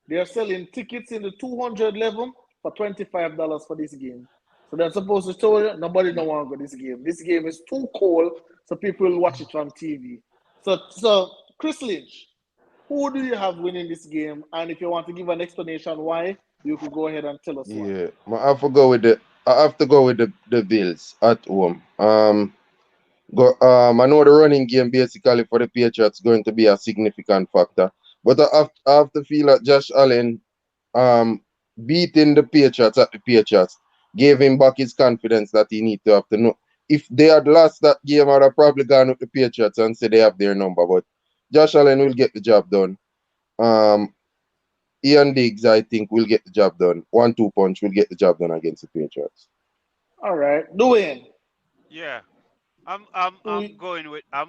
They are selling tickets in the 200 level for $25 for this game. So they're supposed to tell you nobody don't want to go this game. This game is too cold, so people will watch it on TV. So Chris Lynch, who do you have winning this game? And if you want to give an explanation why, you could go ahead and tell us why. Yeah, I have to go with the Bills at home. I know the running game basically for the Patriots going to be a significant factor, but I have to feel that Josh Allen beating the Patriots at the Patriots gave him back his confidence that he need to have to know. If they had lost that game, I'd have probably gone with the Patriots and say they have their number. But Josh Allen will get the job done. Um, Ian Diggs, I think, will get the job done. 1-2 punch will get the job done against the Patriots. All right, Dwayne. Yeah, I'm Who-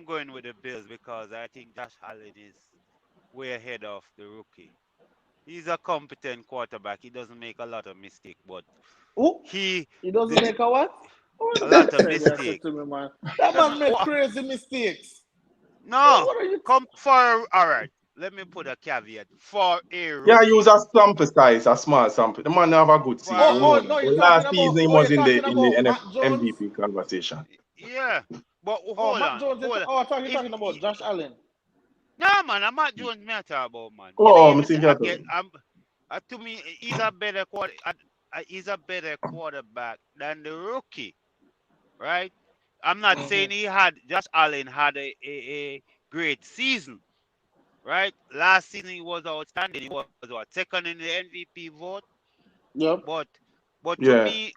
going with the Bills because I think Josh Allen is way ahead of the rookie. He's a competent quarterback. He doesn't make a lot of mistake, but Who? he He doesn't the make a what? What a did you lot of say there? Said mistake. to me, man. That The, man make crazy mistakes. no, What are you? come for all right. Let me put a caveat for a Yeah, use rookie. a sample size, a small sample. The man have a good season. For We Oh, know oh that. no, But you're talking last about. season he Oh, was you're in talking the about Matt Jones. MVP conversation. yeah, but Oh, hold Matt on, Jones. hold on. Oh, I thought you're If talking about Josh Allen. no man, I'm not Jones matter about man. Me Oh, hear I'm me say thinking I of get to me he's a better he's a better quarterback than the rookie, right? I'm not saying Mm-hmm. Josh Allen had a great season, right? Last season he was outstanding. He was what second in the MVP vote, Yep. but to yeah. me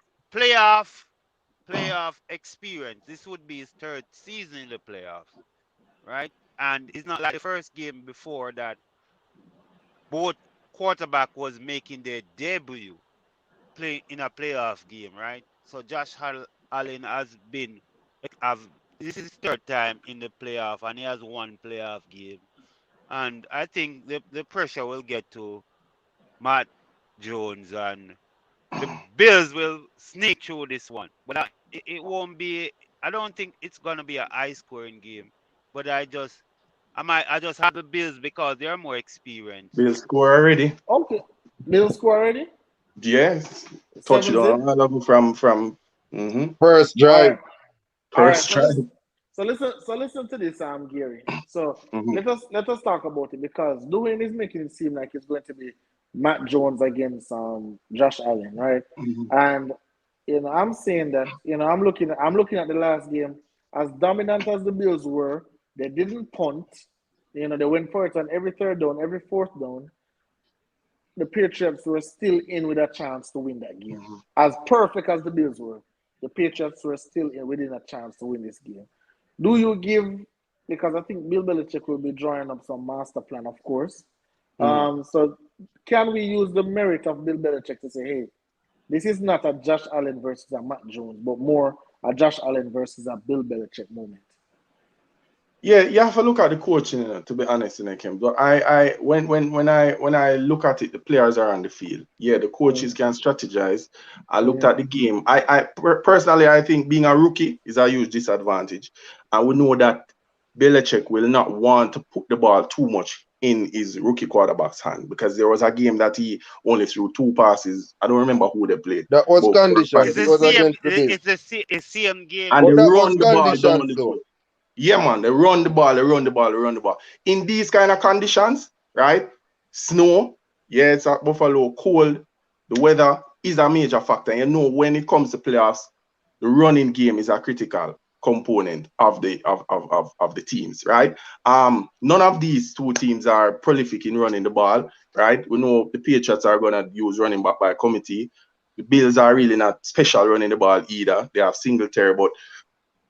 playoff experience. This would be his third season in the playoffs, right? And it's not like the first game before that both quarterback was making their debut playing in a playoff game, right? So Allen has been have this is his third time in the playoff and he has won playoff game. And I think the pressure will get to Matt Jones and the Bills will sneak through this one. But it won't be I don't think it's gonna be a high scoring game. But I just have the Bills because they're more experienced. Bill score already. Okay. Middle score already. Yes. 7-0. Touchdown. I love him from First All right. drive. All right. first try. So listen to this, Gary. So Mm-hmm. let us talk about it because Dwayne is making it seem like it's going to be Matt Jones against Josh Allen, right? Mm-hmm. And I'm saying that I'm looking at the last game as dominant as the Bills were. They didn't punt. They went for it on every third down, every fourth down. The Patriots were still in with a chance to win that game. Mm-hmm. As perfect as the Bills were, the Patriots were still in within a chance to win this game. Do you give, because I think Bill Belichick will be drawing up some master plan, of course. Mm-hmm. So can we use the merit of Bill Belichick to say, hey, this is not a Josh Allen versus a Matt Jones, but more a Josh Allen versus a Bill Belichick moment? Yeah, you have to look at the coaching, to be honest, Kim. But when I look at it, the players are on the field. Yeah, the coaches Mm, can strategize. I looked at mm, the game. Personally, I think being a rookie is a huge disadvantage. And we know that Belichick will not want to put the ball too much in his rookie quarterback's hand, because there was a game that he only threw two passes. I don't remember who they played, That was but 4 or 5 conditions. It's It the games was ago. same. against the Bills. It's same game. And they But that was run the ball down conditions the though. field. Yeah, man, they run the ball, they run the ball, they run the ball. In these kind of conditions, right? Snow, yeah, it's at Buffalo, cold, the weather is a major factor. You know, when it comes to playoffs, the running game is a critical component of the teams, right? None of these two teams are prolific in running the ball, right? We know the Patriots are gonna use running back by committee. The Bills are really not special running the ball either. They have Singletary, but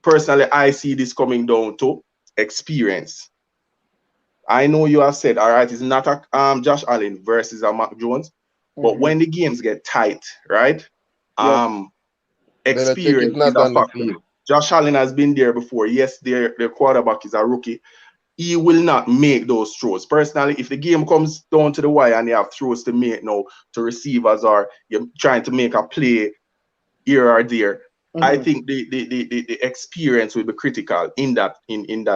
personally, I see this coming down to experience. I know you have said, all right, it's not a Josh Allen versus a Mac Jones, but mm-hmm. when the games get tight, right? Yep. Um, Belichick is experience is not a on the factor. field. Josh Allen has been there before. Yes, their quarterback is a rookie. He will not make those throws. Personally, if the game comes down to the wire and they have throws to make now to receivers, or you're trying to make a play here or there, I Mm-hmm. think the experience will be critical in that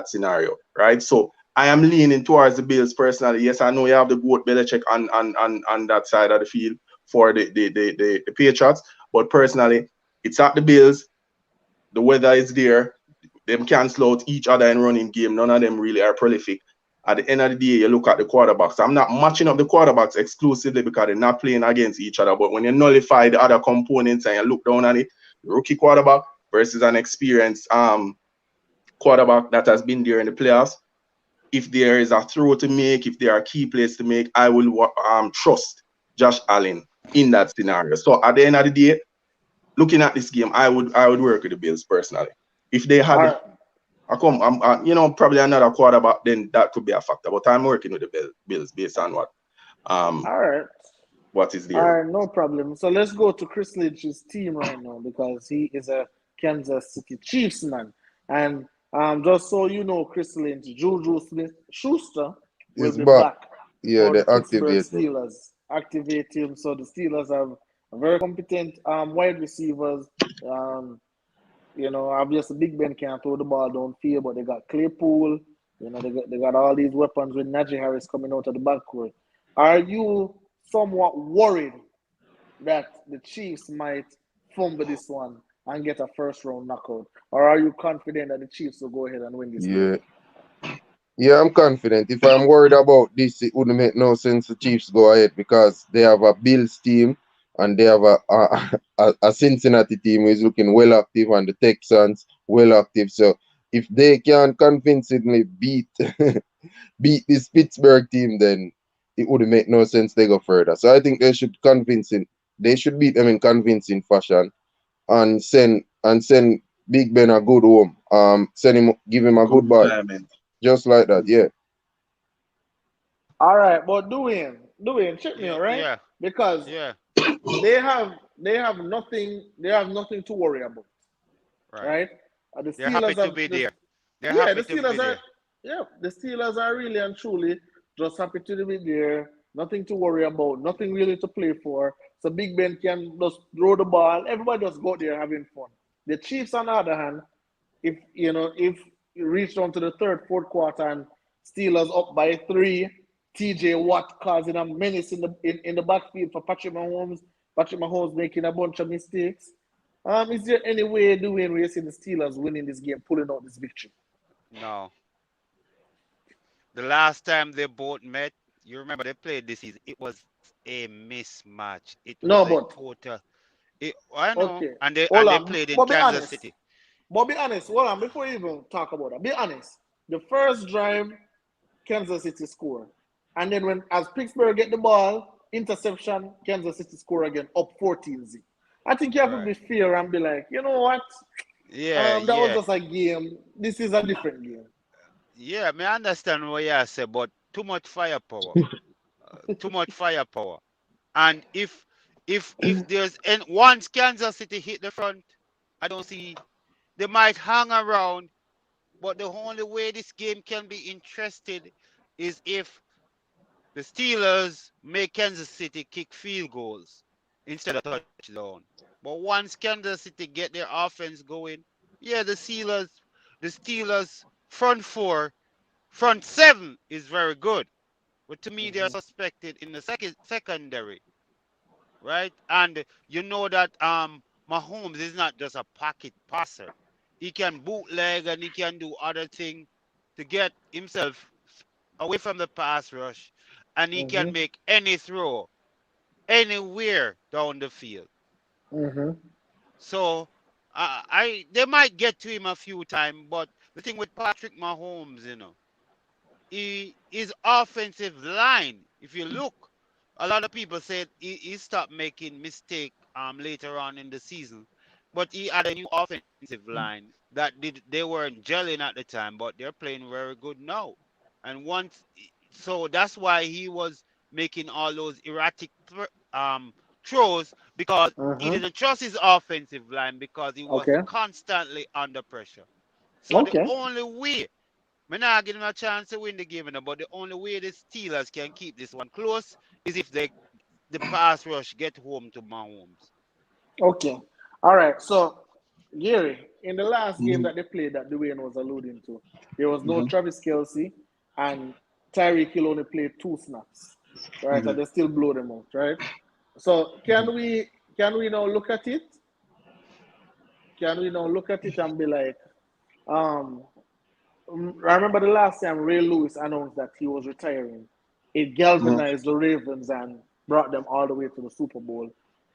scenario, right? So I am leaning towards the Bills personally. Yes, I know you have the goat Belichick on that side of the field for the Patriots, but personally, it's at the Bills. The weather is there. Them cancel out each other in running game. None of them really are prolific. At the end of the day, you look at the quarterbacks. I'm not matching up the quarterbacks exclusively because they're not playing against each other. But when you nullify the other components and you look down at it, the rookie quarterback versus an experienced quarterback that has been there in the playoffs, if there is a throw to make, if there are key plays to make, I will trust Josh Allen in that scenario. So at the end of the day, looking at this game, I would work with the Bills personally. If they All had right. probably another quarterback, then that could be a factor. But I'm working with the Bills based on um All right. what is All there. right, no problem. So let's go to Chris Lynch's team right now because he is a Kansas City Chiefs man. And just so you know, Chris Lynch, Juju Smith Schuster will Is be back. back Yeah, for they the Pittsburgh activated. Steelers. Activate him. So the Steelers have very competent wide receivers. Um, obviously Big Ben can't throw the ball downfield, but they got Claypool. They got all these weapons with Najee Harris coming out of the backcourt. Are you somewhat worried that the Chiefs might fumble this one and get a first round knockout? Or are you confident that the Chiefs will go ahead and win this game? Yeah. Yeah, I'm confident. If I'm worried about this, it wouldn't make no sense the Chiefs go ahead because they have a Bills team and they have a Cincinnati team who is looking well active and the Texans well active. So if they can convincingly beat beat this Pittsburgh team, then it wouldn't make no sense they go further. So I think they should beat them in convincing fashion and send Big Ben a good home. Give him a Good goodbye. retirement. Just like that, yeah. All right, but Dwayne, check me Yeah, out, right? yeah, Because yeah. they have nothing to worry about, Right. right? The They're happy Steelers to have be this. there. They're Yeah, happy the to be Steelers are. there. Yeah, the Steelers are really and truly just happy to be there. Nothing to worry about. Nothing really to play for. So Big Ben can just throw the ball. Everybody just go there having fun. The Chiefs, on the other hand, if you reach down to the third, fourth quarter and Steelers up by 3, TJ Watt causing a menace in the backfield for Patrick Mahomes. Patrick Mahomes making a bunch of mistakes. Is there any way, Dwayne, where you see the Steelers winning this game, pulling out this victory? No. The last time they both met, you remember they played this season. It was a mismatch. It No, was a but total. I know, okay. and they Hold and they on. played in But be Kansas honest. City. Hold on, before you even talk about that, be honest. The first drive, Kansas City score. And then as Pittsburgh get the ball, interception, Kansas City score again, up 14-0. I think you have to Right. be fair and be like, you know what? Yeah, That was yeah, just a game. This is a different game. yeah. I understand what you say, but too much firepower. Too much firepower. And if there's and once Kansas City hit the front, I don't see. They might hang around, but the only way this game can be interested is if the Steelers make Kansas City kick field goals instead of touchdown. But once Kansas City get their offense going, yeah, the Steelers front four, front seven is very good. But to me, they are suspected in the secondary, right? And you know that Mahomes is not just a pocket passer. He can bootleg and he can do other things to get himself away from the pass rush, and he can Mm-hmm. make any throw anywhere down the field. Mm-hmm. So they might get to him a few times, but the thing with Patrick Mahomes, his offensive line, if you look, a lot of people said he stopped making mistake later on in the season, but he had a new offensive line that they weren't gelling at the time, but they're playing very good now. And so that's why he was making all those erratic throws, because he Mm-hmm. didn't trust his offensive line because he was Okay. constantly under pressure. So the Okay. only way, I'm not giving him a chance to win the game, but the only way the Steelers can keep this one close is if the pass rush get home to Mahomes. Okay. All right. So, Gary, in the last game Mhm, that they played that Dwayne was alluding to, there was no mhm, Travis Kelsey and Tyreek Hill only played 2 snaps, right? And mhm, they still blow them out, right? So mhm, can we now look at it? Can we now look at it and be like, um, I remember the last time Ray Lewis announced that he was retiring. It mhm. galvanized the Ravens and brought them all the way to the Super Bowl.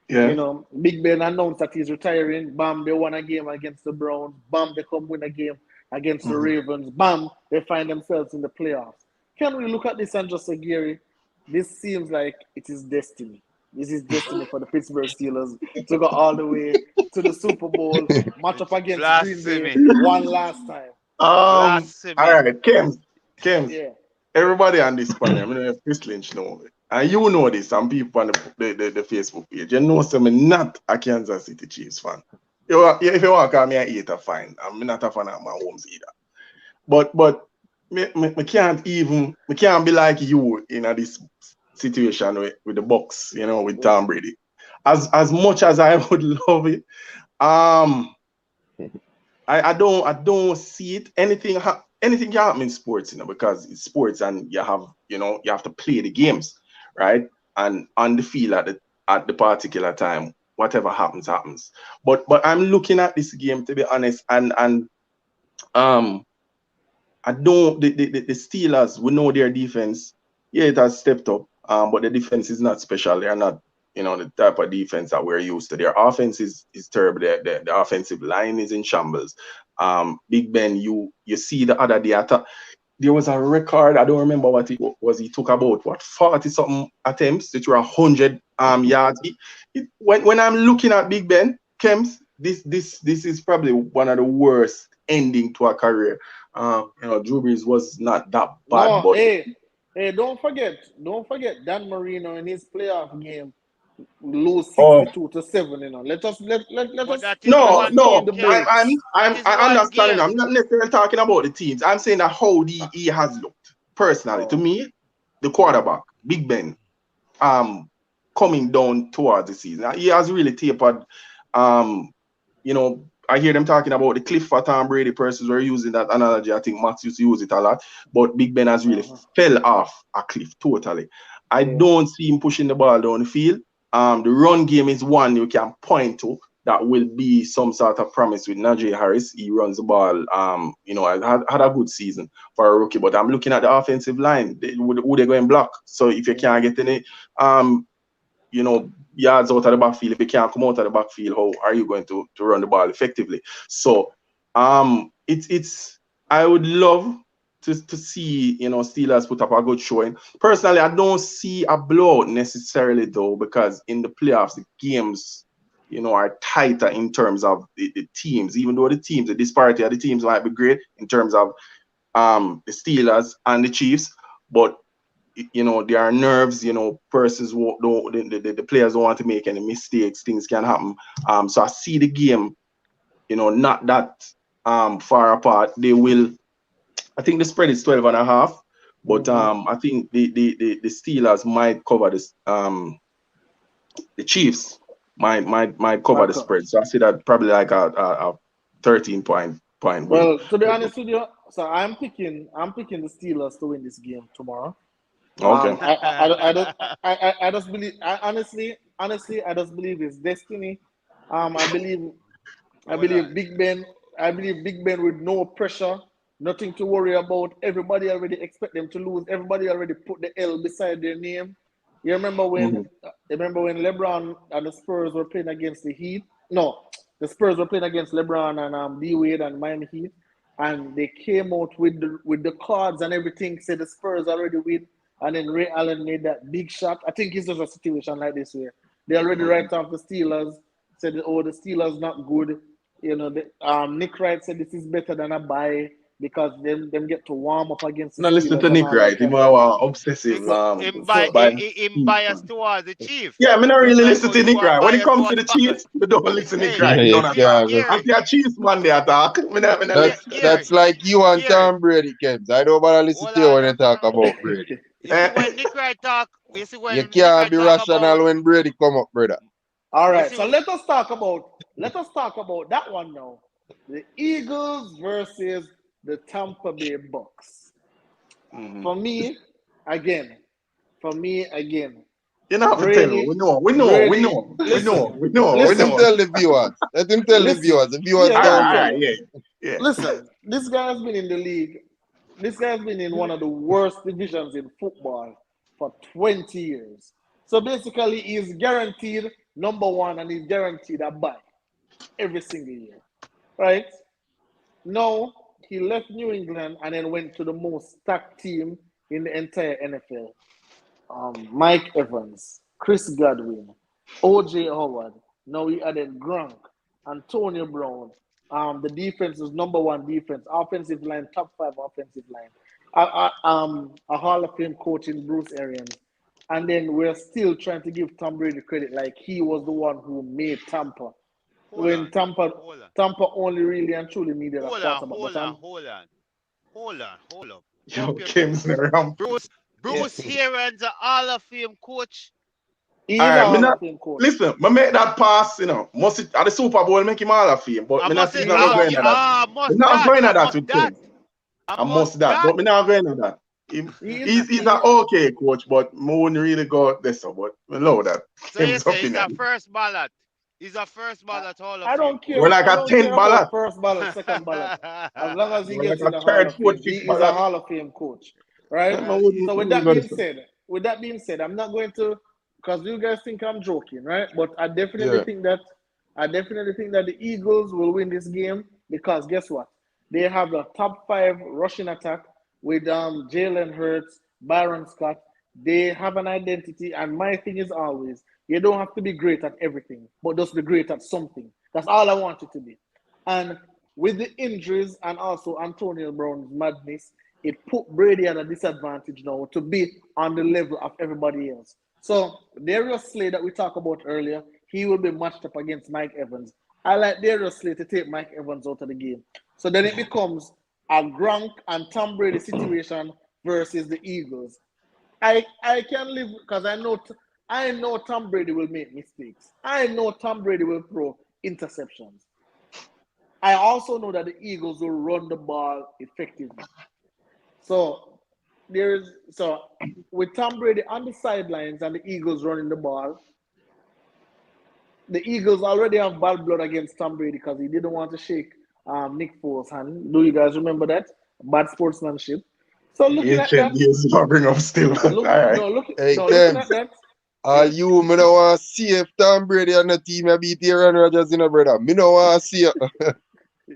Yeah. Big Ben announced that he's retiring. Bam, they won a game against the Browns. Bam, they come win a game against the Mhm. Ravens. Bam, they find themselves in the playoffs. Can we look at this and just say, Gary, this seems like it is destiny. This is destiny for the Pittsburgh Steelers to go all the way to the Super Bowl, match up against Green Bay Blasphemy. one last time. All Blasphemy. right, Kems. Yeah. Everybody on this panel, I mean, Chris Lynch know it. And you know this, some people on the Facebook page. You know, so I'm not a Kansas City Chiefs fan. If you want to call me a hater, fine. I'm not a fan of my homes either. But me can't be like you in this situation with the Bucks, with Tom Brady. As much as I would love it, um, I don't see it. Anything can happen in sports, because it's sports and you have to play the games, right? And on the field at the particular time, whatever happens, happens. But I'm looking at this game, to be honest, and um I don't the Steelers, we know their defense. Yeah, it has stepped up. But the defense is not special. They're not, the type of defense that we're used to. Their offense is terrible. The offensive line is in shambles. Big Ben, you see the other day, there was a record. I don't remember what it was. He took about 40 something attempts that were 100 yards. When I'm looking at Big Ben, Kems, this is probably one of the worst ending to a career. Drew Brees was not that bad, No, but hey, don't forget Dan Marino in his playoff game lose oh 62-7. Let But us that is no, one pump no, game, the I'm Camps. I'm brakes. That I'm is I one understanding. game. I'm not necessarily talking about the teams. I'm saying that how he has looked personally. To Oh, me, the yeah. quarterback, Big Ben, um coming down towards the season. He has really tapered. I hear them talking about the cliff for Tom Brady. Persons were using that analogy. I think Max used to use it a lot. But Big Ben has really Uh-huh. fell off a cliff totally. I Yeah. don't see him pushing the ball down the field. The run game is one you can point to that will be some sort of promise with Najee Harris. He runs the ball. Had a good season for a rookie. But I'm looking at the offensive line. Who they going block? So if you can't Mm-hmm. get any yards out of the backfield. If you can't come out of the backfield, how are you going to run the ball effectively? So it's I would love to see Steelers put up a good showing. Personally, I don't see a blowout necessarily though, because in the playoffs the games are tighter in terms of the teams, even though the disparity of the teams might be great in terms of the Steelers and the Chiefs, but there are nerves, persons who don't, the players don't want to make any mistakes, things can happen. So I see the game not that far apart. They will. I think the spread is 12.5, but I think the Steelers might cover this. The Chiefs might cover the spread. So I see that probably like a 13 point win. Well, to be honest with you, so I'm picking the Steelers to win this game tomorrow. Okay. I just believe. Honestly, I just believe it's destiny. I believe Big Ben. I believe Big Ben with no pressure, nothing to worry about. Everybody already expect them to lose. Everybody already put the L beside their name. You remember when LeBron and the Spurs were playing against the Heat? No, the Spurs were playing against LeBron and D Wade and Miami Heat, and they came out with the cards and everything. Said the Spurs already win, and then Ray Allen made that big shot. I think it's just a situation like this where they already write off the Steelers. Said, oh, the Steelers not good. Nick Wright said this is better than a bye because them get to warm up against the Now listen Steelers to and Nick all Wright. that He's kind of more thing. obsessive. Him biased towards the Chief. Yeah, I mean, I Just really like listen how to you Nick are Wright. When it biased comes to towards the Packers. Chiefs, we don't listen to Nick Hey, Wright. You don't attack. Gary, I see a Chiefs man they attack. That's like you and Gary. Tom Brady, Kebs. I don't want to listen Hold to you on when now. you talk about Brady. You see when Nick Wright talk, You can't be rational when Brady come up, brother. All right, so let us talk about that one now. The Eagles versus the Tampa Bay Bucks. For me, again. You don't have to tell me. We know. Let him tell the viewers. The viewers don't know. Yeah. Listen, this guy has been in the league. This guy has been in one of the worst divisions in football for 20 years. So basically, he's guaranteed number one and he's guaranteed a bye every single year. Right? Now, he left New England and then went to the most stacked team in the entire NFL. Mike Evans, Chris Godwin, O.J. Howard. Now he added Gronk, Antonio Brown. The defense is number one defense, offensive line, top 5 offensive line. A Hall of Fame coach in Bruce Arians. And then we're still trying to give Tom Brady credit like he was the one who made Tampa. Tampa only really and truly needed a quarterback. Hold on. Bruce Arians, a Hall of Fame coach. He's a Hall of Fame coach. Listen, I make that pass, must it, at the Super Bowl make him Hall of Fame, but I'm not going at that with him. I must that, but me not going at that. He's an okay coach, but I wouldn't really go there, so but I know that. So you say he's a first ballot. He's a first ballot Hall of Fame. I don't care. We're like a 10 ballot. First ballot, second ballot. As long as he gets in the Hall of Fame, he is a Hall of Fame coach. Right? So with that being said, I'm not going to, because you guys think I'm joking, right? But I definitely think that the Eagles will win this game because guess what? They have a top 5 rushing attack with Jalen Hurts, Byron Scott. They have an identity, and my thing is always, you don't have to be great at everything, but just be great at something. That's all I want you to be. And with the injuries and also Antonio Brown's madness, it put Brady at a disadvantage now to be on the level of everybody else. So Darius Slay that we talked about earlier, he will be matched up against Mike Evans. I like Darius Slay to take Mike Evans out of the game. So then it becomes a Gronk and Tom Brady situation versus the Eagles. I can live because I know Tom Brady will make mistakes. I know Tom Brady will throw interceptions. I also know that the Eagles will run the ball effectively. So with Tom Brady on the sidelines and the Eagles running the ball, the Eagles already have bad blood against Tom Brady because he didn't want to shake Nick Foles' hand. Do you guys remember that? Bad sportsmanship. So looking at that, bring up still. looking at that. You, me no want to see if Tom Brady on the team beat Aaron Rodgers, brother. Me no want to see it.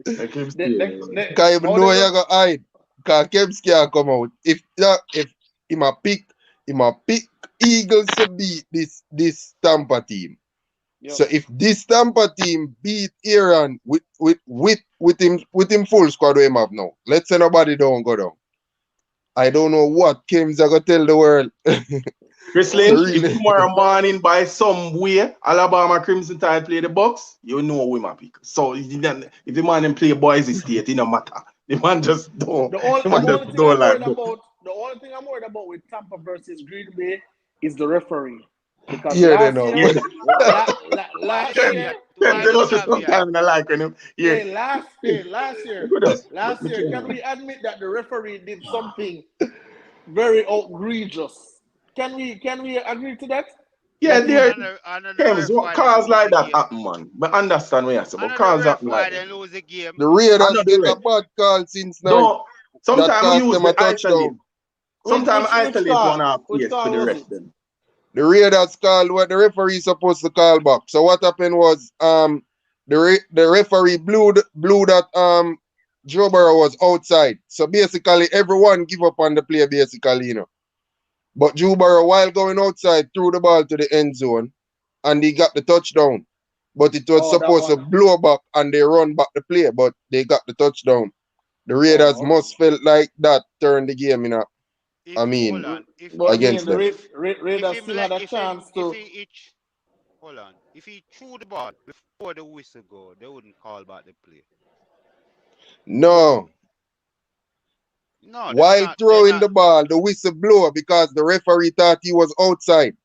Because you know you're going to hide. Because Kebs can't come out. If he might pick Eagles to beat this Tampa team. Yep. So if this Tampa team beat Aaron with him full squad we have now, let's say nobody don't go down. I don't know what Kim's are gonna tell the world. Chris Oh, Lynch, if Really? tomorrow morning by some way Alabama Crimson Tide play the Bucks, you know we might pick. So if the man them play Boise State, it no matter. The man just don't. the The man only just thing I'm don't like. worried about, with Tampa versus Green Bay is the referee. Because Here they last know. year, Yeah, Why last the year, caveat? them Why they the know say caveat? sometimes I like when him. Yeah, last year, can we admit that the referee did something very outrageous? Can we agree to that? yeah, That he there. And the James, ref what why they cars lose like the that game. happen, man? But understand what you say, but And the cars ref happen why like they that. lose the game. The I Raiders know the get a rest. bad call since night. No, That sometimes we cost use them a the isolate. touchdown. Sometimes which isolate one call? half Which place for call the was rest it? then. The Raiders called what the referee supposed to call back. So what happened was the referee blew that Joe Burrow was outside. So basically everyone give up on the play basically, you know. But Joe Burrow, while going outside, threw the ball to the end zone and he got the touchdown. But it was Oh, that supposed to one. blow back and they run back the play, but they got the touchdown. The Raiders Oh, okay. must felt like that turned the game, you know. I If hold mean, on, But against again, the them. if Raiders him still like had a chance if to. he each hold on, if he threw the ball before the whistle go, they wouldn't call back the play. No. No, While they're throwing the not. ball, the whistle blew because the referee thought he was outside.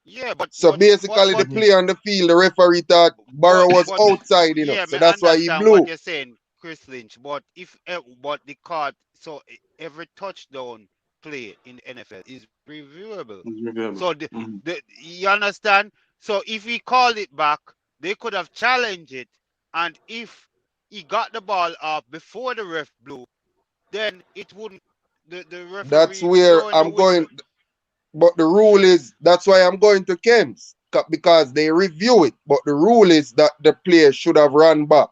Yeah, So basically, the play on the field, the referee thought Burrow was but outside, you know. yeah, So me that's why he understand what blew. you're saying, Chris Lynch. But if but the card, so every touchdown play in the NFL is reviewable. So Mhm. you understand? So if he called it back, they could have challenged it, and if he got the ball up before the ref blew, then it wouldn't. The That's referee where blowing the I'm going. whistle. But the rule is that's why I'm going to Kems because they review it. But the rule is that the player should have run back.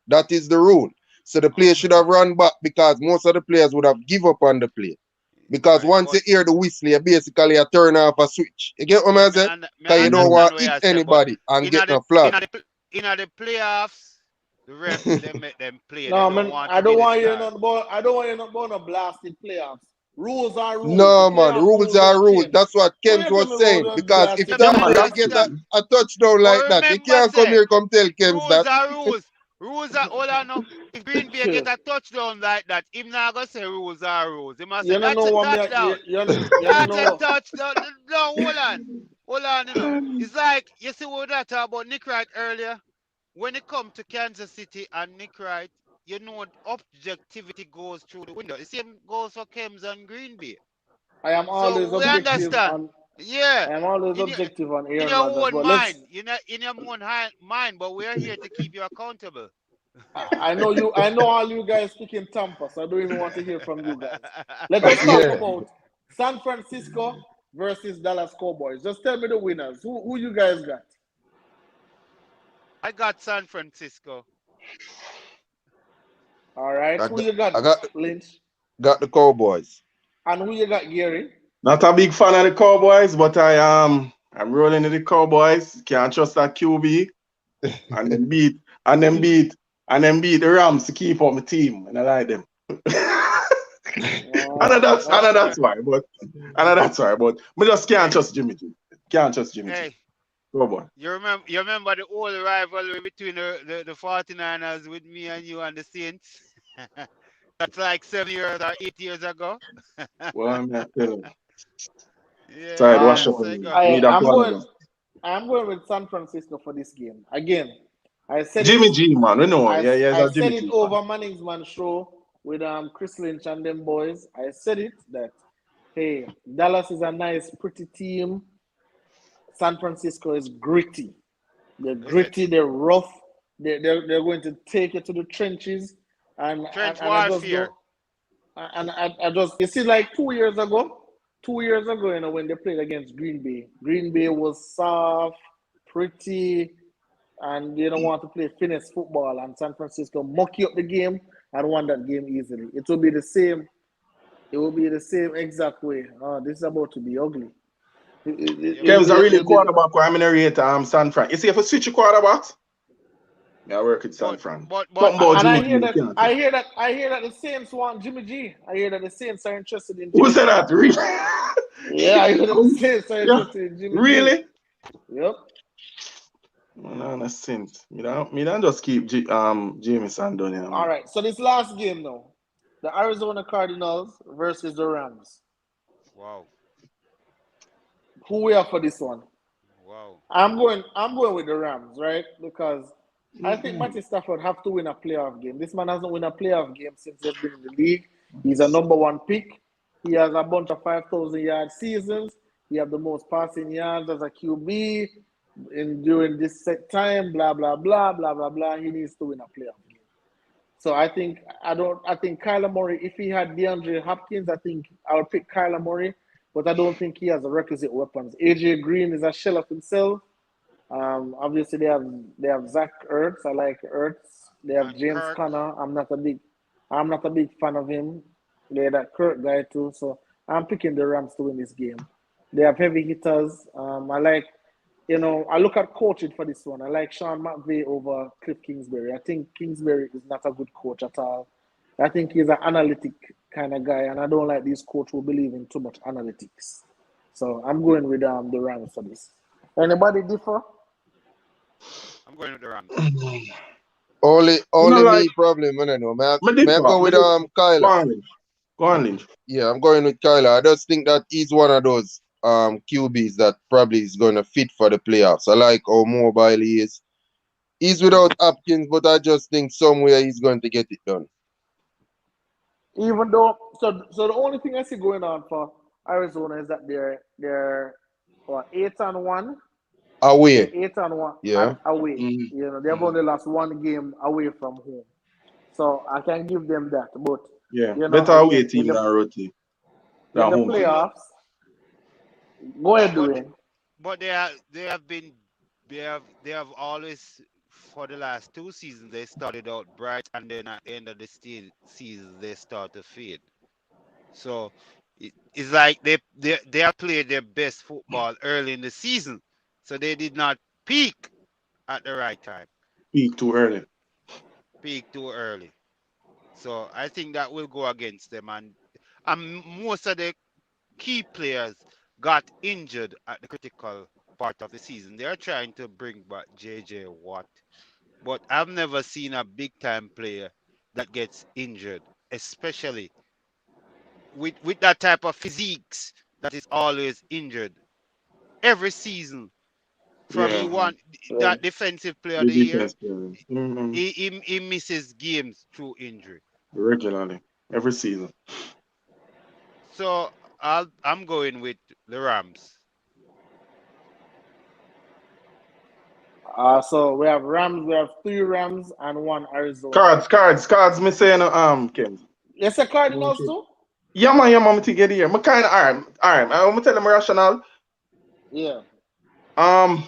That is the rule. So the player should have run back because most of the players would have give up on the play. Because Right, once but you hear the whistle, you basically a turn off a switch. You get what yeah, I say? me Because you don't Mhm. understand want what to hit you say, but anybody and in get the no flag. in the in the playoffs, the ref they make them play. They No, don't man, want I to be don't the want you star. not about. I don't want you not about no blasted playoffs. Rules are rules. The No, man. playoff Rules rules are don't rules. change. That's what What Kems you tell me was about saying. them Because if Yeah, blasted me Yeah, Tampa man, Bay that's playoffs? get true. a touchdown like But that, you remember, can't come say here come tell Kems rules that. are rules. Rules are all I know. If Green Bay get a touchdown like that, him not gonna say rules are rules. He must say You don't that's know a what me. touchdown. You don't That's a know. touchdown. No, hold on. It's like you see what I talk about Nick Wright earlier. When it comes to Kansas City and Nick Wright, you know objectivity goes through the window. The same goes for Kems and Green Bay. I am always So we objective understand. on. Yeah. I am always In your objective on in Aaron your Rodgers. own But let's. mind. In your own mind, but we're here to keep you accountable. I know you. I know all you guys speak in Tampa, so I don't even want to hear from you guys. Let us talk Yeah. about San Francisco versus Dallas Cowboys. Just tell me the winners. Who you guys got? I got San Francisco. All right. I Who got, you got, I got, Lynch? got the Cowboys. And who you got, Gary? Not a big fan of the Cowboys, but I'm rolling with the Cowboys. Can't trust that QB. And then beat and then beat and then beat the Rams to keep up my team. And I like them. I know Okay. that's why, but we just can't Hey, trust Jimmy G. Can't trust Jimmy G. hey, Go boy. you remember the old rivalry between the 49ers with me and you and the Saints? That's like 7 years or 8 years ago. Well, I'm not telling you. Sorry, wash Yeah, up Um, so on you me. go. Me that I'm one going. again. I'm going with San Francisco for this game. Again, I said it. Jimmy G, man. We know. I, Yeah, yeah, it's I a said Jimmy it G fan. over Manningsman show with Chris Lynch and them boys. I said it that hey, Dallas is a nice, pretty team. San Francisco is gritty. They're Is it gritty. They're rough. They're going to take you to the trenches, and and, trench and I just warfare? don't. And I just you see like 2 years ago, 2 years ago, when they played against Green Bay, Green Bay was soft, pretty, and they don't want to play finesse football. And San Francisco muck you up the game and won that game easily. It will be the same. It will be the same exact way. Oh, this is about to be ugly. You Kev's a really It'll be quarterback. I'm in a rate San Fran. You see, if you switch your quarterback, I work with San But Fran. but Something about And Jimmy G, you can't say. I hear that the Saints want Jimmy G. I hear that the Saints are interested in Who Jimmy said G. that? Really? Yeah, I hear that the Saints are Yeah. interested in Jimmy G. Really? Yep. No, no sense. Me don't just keep Jameson done, you All know. right. So this last game now, the Arizona Cardinals versus the Rams. wow, Who we are for this one? wow. I'm going with the Rams, right? Because I think Mm-mm. Matty Stafford have to win a playoff game. This man hasn't won a playoff game since he's been in the league. He's a number one pick. He has a bunch of 5,000-yard seasons. He have the most passing yards as a QB in during this set time. Blah blah blah blah blah blah. He needs to win a playoff game. So I think Kyler Murray, if he had DeAndre Hopkins, I think I would pick Kyler Murray, but I don't think he has the requisite weapons. AJ Green is a shell of himself. Obviously they have Zach Ertz. I like Ertz. They have And James Kirk, Conner. I'm not a big fan of him. They're that Kirk guy too. So I'm picking the Rams to win this game. They have heavy hitters. I like, I look at coaching for this one. I like Sean McVay over Cliff Kingsbury. I think Kingsbury is not a good coach at all. I think he's an analytic kind of guy, and I don't like these coach who believe in too much analytics. So I'm going with the Rams for this. Anybody differ? I'm going with the Rams. Only You know, only like, me problem, I don't know. me May I differ. go with Go Kyler? on, Lynch. Go on, Lynch. Yeah, I'm going with Kyler. I just think that he's one of those QBs that probably is gonna fit for the playoffs. I like how mobile he is. He's without Hopkins, but I just think somewhere he's going to get it done. Even though, so the only thing I see going on for Arizona is that they're 8-1. They're Away. 8-1 Yeah. away. Mm, They have mm. only lost one game away from home, so I can give them that. But Yeah, better away again, team than road team, in than the home team. playoffs, go ahead, But Dwayne. but they have always for the last 2 seasons they started out bright and then at the end of the season they start to fade. So it's like they have played their best football early in the season, so they did not peak at the right time, Peak too early. peak too early. So I think that will go against them, and most of the key players got injured at the critical part of the season. They are trying to bring back JJ Watt, but I've never seen a big time player that gets injured, especially with that type of physiques that is always injured every season. From he Yeah, want Yeah. that defensive player of the the year, defense player. Mm-hmm. he misses games through injury. Regularly, every season. So I'm going with the Rams. So we have Rams. We have three Rams and one Arizona. Cards. Me saying, Kim. Yes, the Cardinals too. Yeah, man, me to get here. Me kind of alright. I'm gonna tell them rational. Yeah. Um,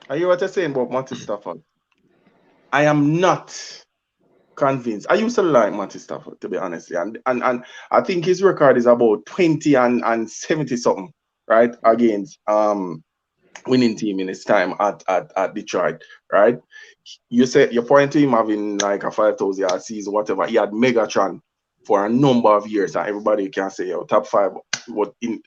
I hear what you're saying about Matty Stafford. I am not convinced. I used to like Matty Stafford, to be honest, and I think his record is about 20 and 70 something, right? Against winning team in his time at Detroit, right? You said you point to him having like a 5,000-yard season, whatever. He had Megatron for a number of years, and everybody can say, yo, top five, what in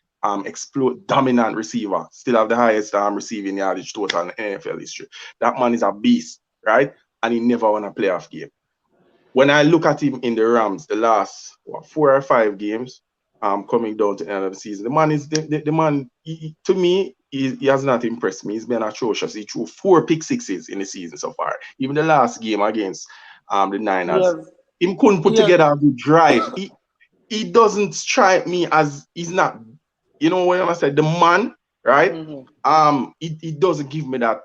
explode dominant receiver, still have the highest receiving yardage total in NFL history. That man is a beast, right? And he never won a playoff game. When I look at him in the Rams, the last 4 or 5 games, coming down to the end of the season, the man is the man. To me, he has not impressed me. He's been atrocious. He threw 4 pick sixes in the season so far. Even the last game against the He Niners, has. he couldn't put He has. together a good drive. He doesn't strike me as he's not. You know what I said? The man, right? Mhm. He doesn't give me that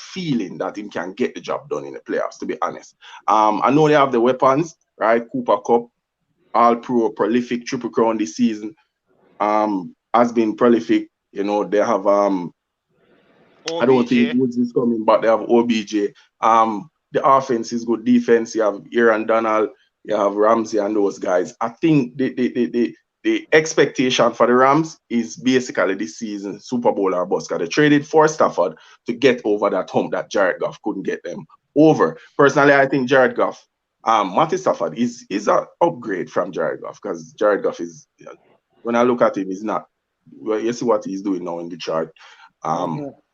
feeling that he can get the job done in the playoffs, to be honest. I know they have the weapons, right? Cooper Cup, all pro, prolific, triple crown this season. Has been prolific. You know, they have I don't think OBJ. Woods is coming, but they have OBJ. The offense is good defense. You have Aaron Donald, you have Ramsey and those guys. I think the the expectation for the Rams is basically this season Super Bowl or bust. Because they traded for Stafford to get over that hump that Jared Goff couldn't get them over. Personally, I think Jared Goff, Matty Stafford is an upgrade from Jared Goff, because Jared Goff is, when I look at him, he's not. Well, you see what he's doing now in Detroit.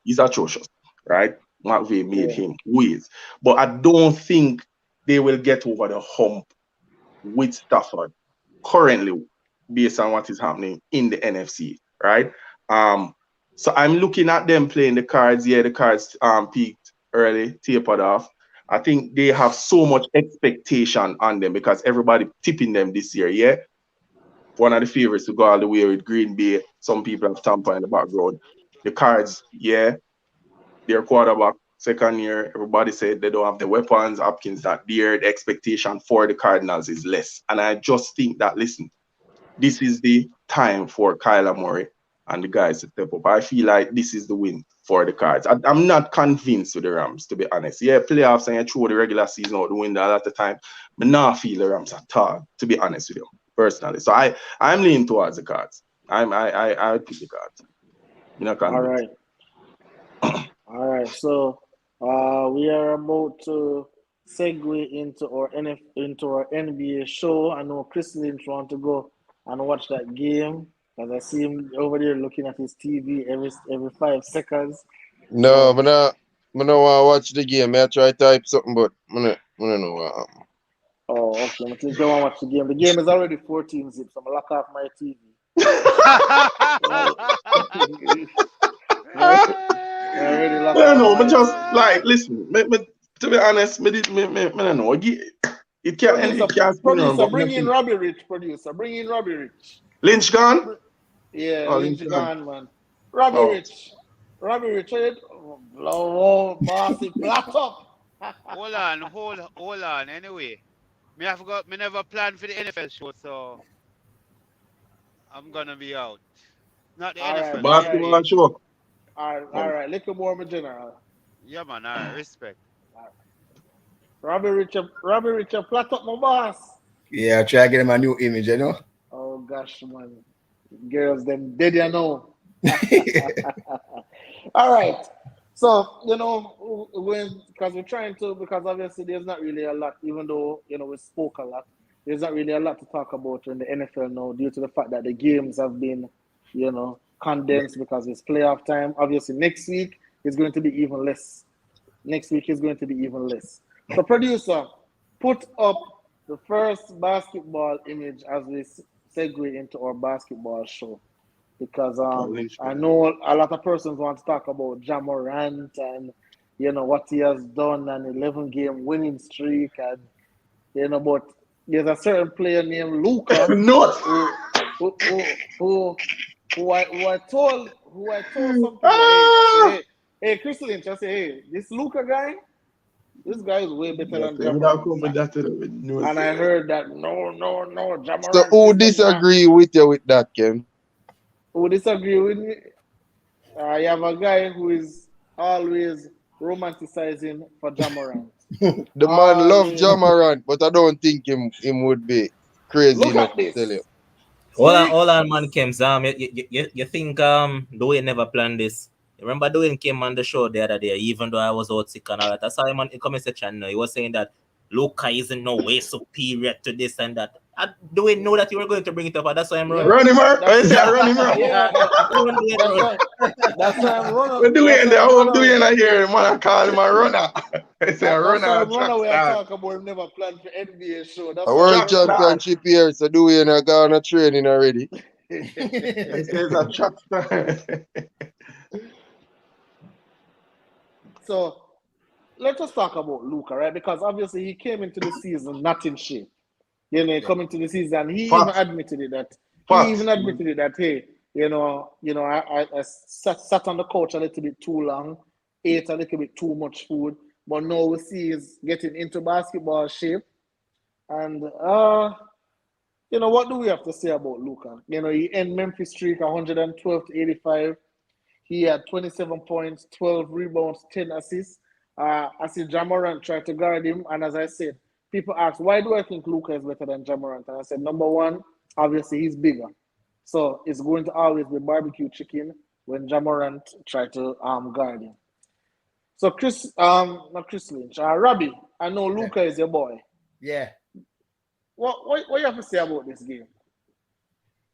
He's atrocious, right? McVay made him who he is. But I don't think they will get over the hump with Stafford currently, based on what is happening in the NFC, right? So I'm looking at them playing the cards. Yeah, the cards peaked early, tapered off. I think they have so much expectation on them because everybody tipping them this year, yeah? One of the favorites to go all the way with Green Bay. Some people have Tampa in the background. The cards, yeah, their quarterback, second year, everybody said they don't have the weapons. Hopkins that there, the expectation for the Cardinals is less. And I just think that, listen, this is the time for Kyler Murray and the guys to step up. I feel like this is the win for the Cards. I'm not convinced with the Rams, to be honest. Yeah, playoffs and you throw the regular season out the window a lot of time. But not feel the Rams at all, to be honest with you, personally. So I'm leaning towards the Cards. I pick the Cards. You're not convinced. All right. So we are about to segue into our NBA show. I know Chris Lynch want to go and watch that game, because I see him over there looking at his TV every 5 seconds. No, but I don't want to watch the game. I try to type something, but I don't know what happened. Oh, okay. I think you want to watch the game. The game is already 14 zips. I'm going to lock off my TV. Already locked I don't know, off but my just TV. like, listen, to be honest, I don't know. It can't Producer, bring in Robbie Rich. Producer, bring in Robbie Rich. Lynch gone? Yeah, Oh, Lynch gone, man. Robbie Rich. Robbie Rich, blow bossy flat up. Hold on. Anyway, I forgot. Me never planned for the NFL show, so I'm gonna be out. Not the NFL. Basketball show. All right. Little more, my general. Yeah, man. All right, respect. Robbie Rich, flat up, my boss. Yeah, try to get him a new image, you know. Oh gosh, man. Girls, them dead, you know. All right. So, because obviously there's not really a lot, even though, we spoke a lot, there's not really a lot to talk about in the NFL now due to the fact that the games have been, condensed because it's playoff time. Obviously, next week is going to be even less. So, producer, put up the first basketball image as we segue into our basketball show. Because I know a lot of persons want to talk about Ja Morant and what he has done, an 11-game winning streak, and but there's a certain player named Luka who I told some people, hey, Chris Lynch, I say, hey, this Luka guy, this guy is way better than Ja Morant. And I heard that no, Ja Morant. So who disagree with you with that, Ken? Who disagree with me? You have a guy who is always romanticizing for Ja Morant. The man loves Ja Morant, but I don't think him would be crazy enough to tell you. Hold on, man, Kems. You think Dwayne never planned this? Remember Dwayne came on the show the other day, even though I was out sick and all that. I saw him on the comment section. He was saying that Luka isn't no way superior to this and that. Dwayne know that you were going to bring it up, and that's why I'm running. Run him out. Run him out. Yeah, that's why I'm running. We're doing that. I'm doing it here. Man, I call him a runner. I say a runner. That's why I'm talk about him never planned for NBA show. That's a world championship here, so Dwayne are going to training already. It says a track star. So let's just talk about Luka, right? Because obviously he came into the season not in shape. Coming to the season, he even admitted it that hey, I sat on the couch a little bit too long, ate a little bit too much food, but now we see he's getting into basketball shape. And what do we have to say about Luka? He ended Memphis streak 112 to 85. He had 27 points, 12 rebounds, 10 assists. I see Ja Morant try to guard him, and as I said, people ask, why do I think Luka is better than Ja Morant? And I said, number one, obviously he's bigger. So it's going to always be barbecue chicken when Jamorant try to guard him. So not Chris Lynch, Robbie, I know Yeah. Luca is your boy. Yeah. What you have to say about this game?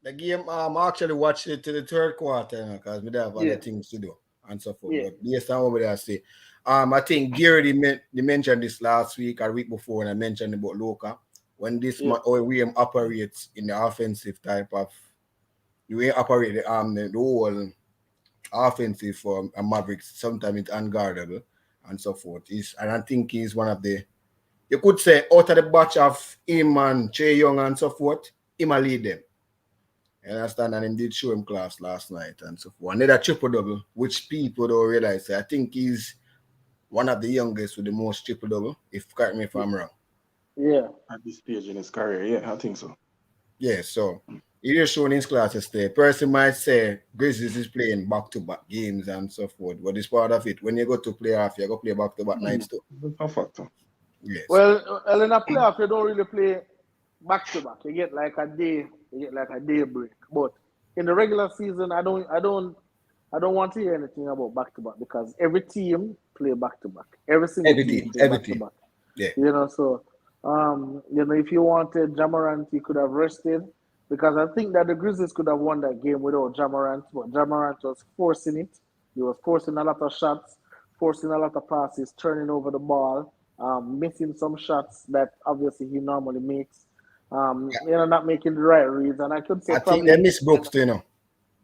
The game, I actually watched it to the third quarter because we have other things to do and so forth. Yeah. But based on what I say, I think Gary they mentioned this last week or week before when I mentioned about Luka. When this way operates in the offensive type of the way operate the whole offensive for a Mavericks, sometimes it's unguardable and so forth. And I think he's one of the, you could say, out of the batch of him and Trey Young and so forth, him will lead them. You understand? And he did show him class last night and so forth. Another triple-double, which people don't realize. I think he's one of the youngest with the most triple-double, correct me if I'm wrong. Yeah. At this stage in his career, yeah, I think so. Yeah, so he just showing his classes there. Person might say Grizzlies is playing back-to-back games and so forth, but it's part of it. When you go to playoff, you go play back-to-back nights too. A factor. Yes. Well, in a playoff, you don't really play back-to-back. You get like a day break. But in the regular season, I don't want to hear anything about back-to-back because every team play back-to-back. Every team play back-to-back. Yeah. So if you wanted Jamorant, he could have rested because I think that the Grizzlies could have won that game without Jamorant, but Jamorant was forcing it. He was forcing a lot of shots, forcing a lot of passes, turning over the ball, missing some shots that obviously he normally makes. Not making the right reads, and I could say I think they miss Brooks, Yeah,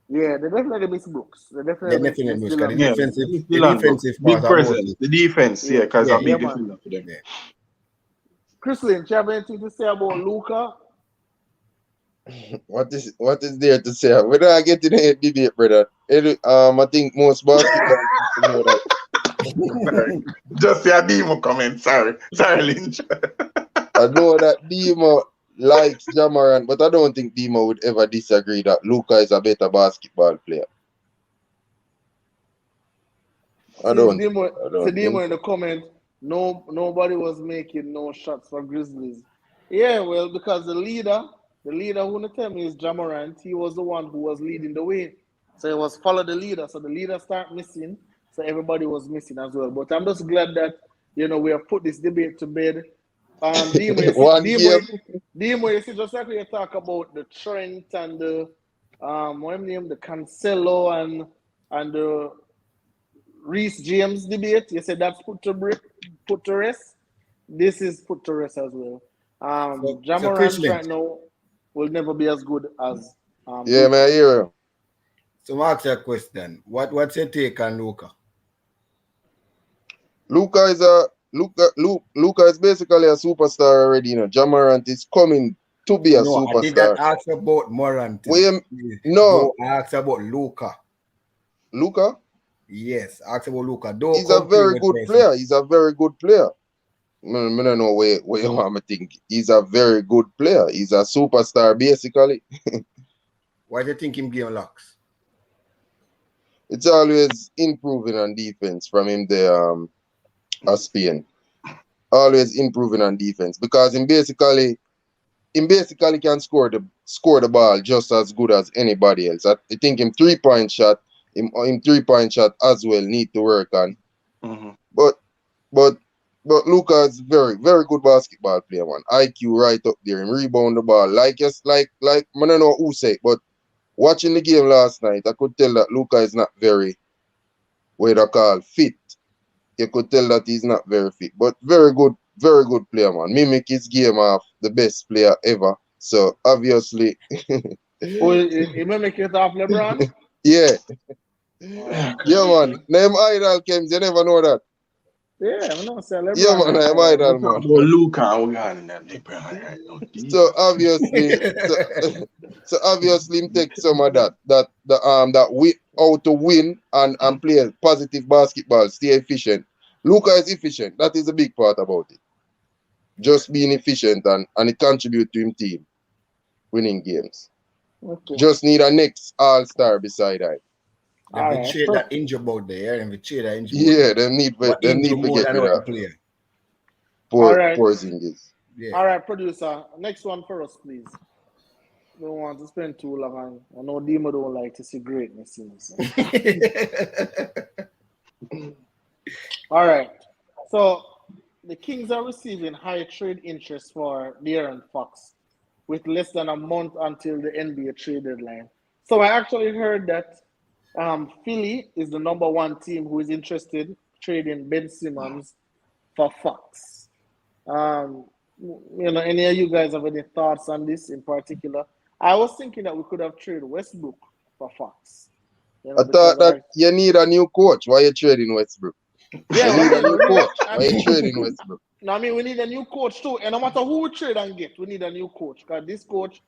they definitely miss Brooks. They definitely miss Brooks. The defensive big presence. The defense, because a big defender for them. Yeah. Chris Lynch, you have anything to say about Luka? What is there to say? Whether I get in a debate, brother. I think most basketball people know that. Just say a Demo comment. Sorry, Lynch. I know that Demo likes Jamorant, but I don't think Demo would ever disagree that Luka is a better basketball player. Demo in the comment, nobody was making no shots for Grizzlies. Yeah, well, because the leader who the tell me is Jamorant, he was the one who was leading the way. So it was follow the leader. So the leader start missing. So everybody was missing as well. But I'm just glad that, we have put this debate to bed. Demo, you see, just like we talk about the Trent and the the Cancelo and the Reece James debate. You said that's put to rest. This is put to rest as well. Jamorant right now will never be as good as. Yeah, man, I hear you. So, ask you a question. What's your take on Luka? Luka is basically a superstar already. Jamorant is coming to be a superstar. I did not ask about Morant. No, I asked about Luka. Luka? Yes, ask about Luka. He's a very good player. He's a very good player. I don't know where you want me to think. He's a very good player. He's a superstar, basically. Why do you think him game locks? It's always improving on defense from him there, Spain. Always improving on defense because him basically can score the ball just as good as anybody else. I think him 3-point shot, him 3-point shot as well need to work on. Mm-hmm. But Luka is very, very good basketball player, man. IQ right up there and rebound the ball. Like I don't know who say it, but watching the game last night, I could tell that Luka is not very, what they call, fit. You could tell that he's not very fit, but very good player, man. Mimic his game off the best player ever. So obviously, he mimic it off LeBron. Yeah, man. Name idol Kems, you never know that. Yeah, I'm not saying LeBron. Yeah, man, I'm idol, man. Luka, we got in that LeBron right now. So obviously, him take some of that how to win and play positive basketball, stay efficient. Luka is efficient. That is a big part about it. Just being efficient and it contribute to him team winning games. Okay. Just need a next all-star beside that. They trade that injury about there. They trade that injury. Yeah, they need to get rid of player. Porzingis. Yeah. All right, producer. Next one for us, please. don't want to spend too long on. I know Dima don't like to see greatness in us. All right. So the Kings are receiving high trade interest for De'Aaron Fox with less than a month until the NBA trade deadline. So I actually heard that Philly is the number one team who is interested trading Ben Simmons for Fox. Any of you guys have any thoughts on this in particular? I was thinking that we could have traded Westbrook for Fox. I thought that you need a new coach. Why you trading Westbrook? Yeah, you need a new coach. Why you trading Westbrook? No, I mean we need a new coach too. And no matter who we trade and get, we need a new coach. Because this coach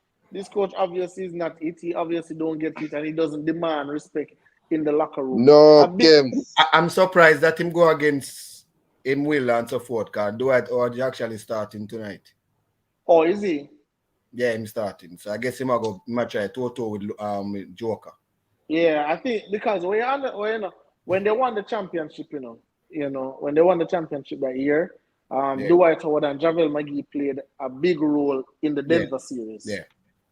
obviously is not it. He obviously don't get it and he doesn't demand respect in the locker room. No, Kems. I'm surprised that him go against him Will and so forth. Because Dwight Orge actually starting tonight. Oh, is he? Yeah, him starting. So I guess him will go try toe with Joker. Yeah, I think because when they won the championship, when they won the championship that year, Dwight Howard and JaVale McGee played a big role in the Denver series. Yeah.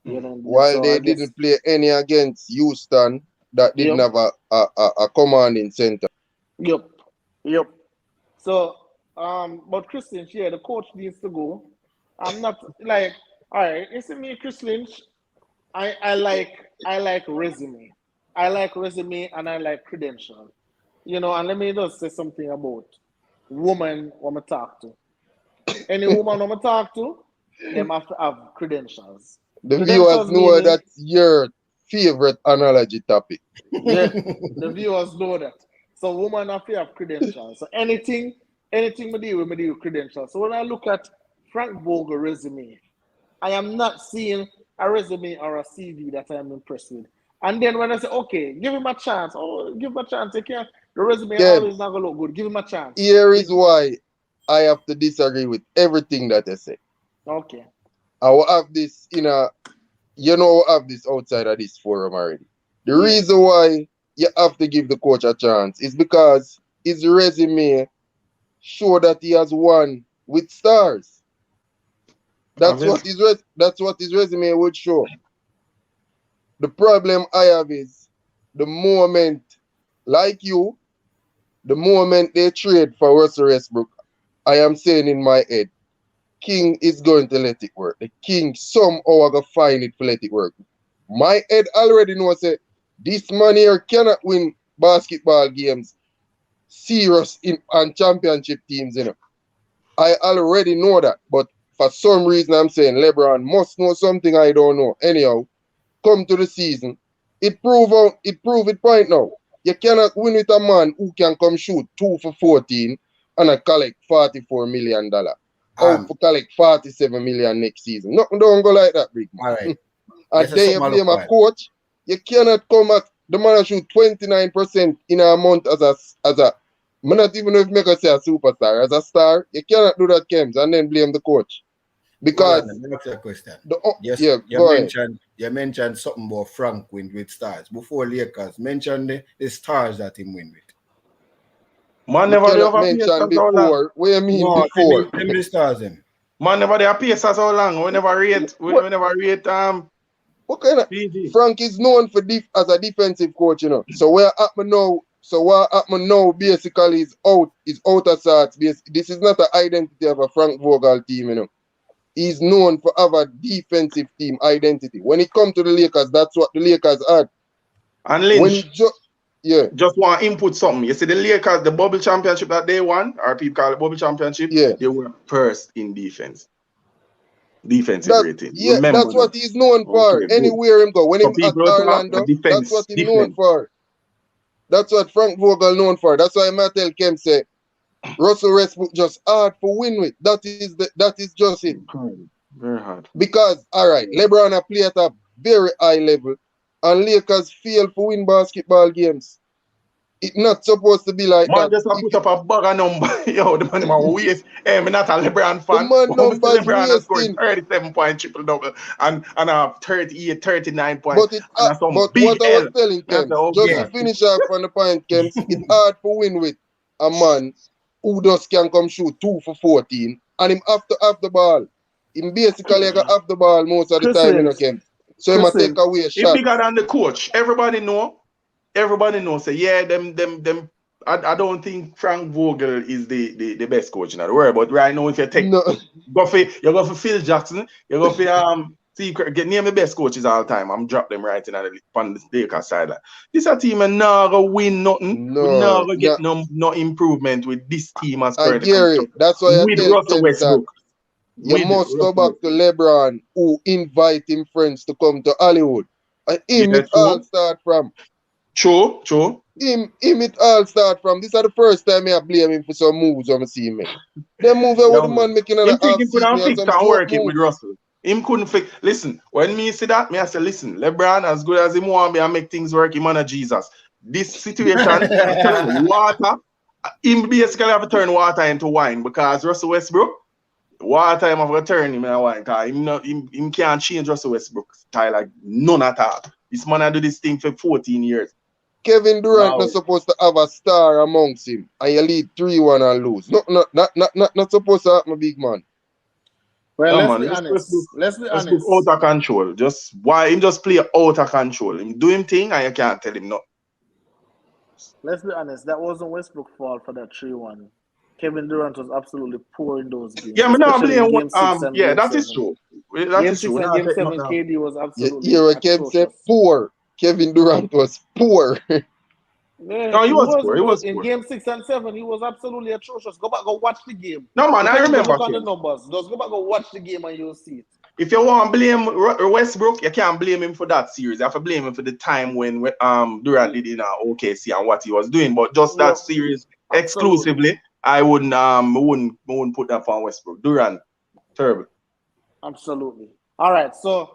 While they didn't play any against Houston that didn't have a commanding center. Yep. So, but Chris Lynch, the coach needs to go. I'm not like, all right, you see me, Chris Lynch, I like resume. I like resume and I like credential. And let me just say something about woman I'm talk to. Any woman I'm talk to, them have to have credentials. The viewers know that's your favorite analogy topic. Yeah, the viewers know that. So women have to have credentials. So anything we do with credentials. So when I look at Frank Vogel's resume, I am not seeing a resume or a CV that I am impressed with. And then when I say, okay, give him a chance. Oh, give him a chance. The resume always not going to look good. Give him a chance. Here is why I have to disagree with everything that I say. Okay. I will have this have this outside of this forum already. The reason why you have to give the coach a chance is because his resume show that he has won with stars. That's what his resume would show. The problem I have is the moment they trade for Russell Westbrook, I am saying in my head, King is going to let it work. The King somehow going to find it to let it work. My head already knows that this man here cannot win basketball games serious on championship teams, I already know that, but for some reason I'm saying LeBron must know something I don't know. Anyhow, come to the season, it prove it point now. You cannot win with a man who can come shoot 2 for 14 and collect $44 million. Or collect 47 million next season. Nothing don't go like that, big man. All right. And then you blame a coach. You cannot come at the man shoot 29% in a month as a not even if make us say a superstar, as a star, you cannot do that, Kems, and then blame the coach. Because you mentioned something about Frank win with stars. Before Lakers, mention the stars that he win with. Man never mentioned before. What do you mean before? Man never there Pacers how long? We never rate what kind of PG? Frank is known for as a defensive coach, So where what happened now basically is out of sorts. This is not an identity of a Frank Vogel team, He's known for have a defensive team identity. When it comes to the Lakers, that's what the Lakers had. And Lynch, just want to input something. You see the Lakers, the bubble championship that they won, or people call it bubble championship, they were first in defense. Defensive rating. Yeah, that's what he's known for. Anywhere him go. When him at Orlando, that's what he's known for. That's what Frank Vogel known for. That's why I tell Kem say Russell Westbrook just hard for win with. That is just it. Very hard. Because LeBron play at a very high level and Lakers fail to win basketball games. It's not supposed to be like man that. Just put up a bugger number. Yo, the man waste. I'm not a LeBron fan. The man numbers LeBron has scored 37 point triple double and 38, 39 points. But what I was telling Kems, just to finish off on the point, Kems, it's hard to win with a man who just can come shoot 2 for 14 and him have to have the ball. Him basically got have the ball most of the time, Kems. So he might take away a He shot. bigger than the coach. Everybody know. Say, yeah, them. I don't think Frank Vogel is the best coach in the world. But right now, if you take you go for Phil Jackson, you go for get name the best coaches all the time. I'm drop them right in on the Lakers sideline. This a team and now go win nothing. We now go get no improvement with this team as currently Gary, that's why I with tell Russell friends that Westbrook. you must go back to LeBron, who invite him friends to come to Hollywood. And him it all start from. True. Him it all start from. This is the first time I blame him for some moves on the see me. Them move with the man making an half season. He couldn't fix and work it moves. with Russell. Him couldn't fix. Listen, when me see that, me I say, listen, LeBron, as good as him want me and make things work, him and Jesus. This situation, water, him basically have to turn water into wine because Russell Westbrook, water him have to turn him into wine because him can't change Russell Westbrook's style like none at all. This man I do this thing for 14 years. Kevin Durant not supposed to have a star amongst him and you lead 3-1 and lose. Not supposed to happen, big man. Well, let's be honest. Let's be honest. Out of control. Why him just play out of control? Him do him thing and you can't tell him no. Let's be honest. That wasn't Westbrook's fault for that 3-1. Kevin Durant was absolutely poor in those games. Yeah, I'm not playing what. Yeah, that 7. is true. Game 6 and Game 7, KD was absolutely. Yeah, Kev said poor. Kevin Durant was poor. Yeah, no, he was poor. He was in poor. Game 6 and 7, he was absolutely atrocious. Go back, go watch the game. No, man, I remember. Look on the numbers. Just go back, go watch the game, and you'll see it. If you want to blame Westbrook, you can't blame him for that series. You have to blame him for the time when Durant did in OKC and what he was doing. But just that series exclusively, I wouldn't put that on Westbrook. Durant, terrible. Absolutely. All right, so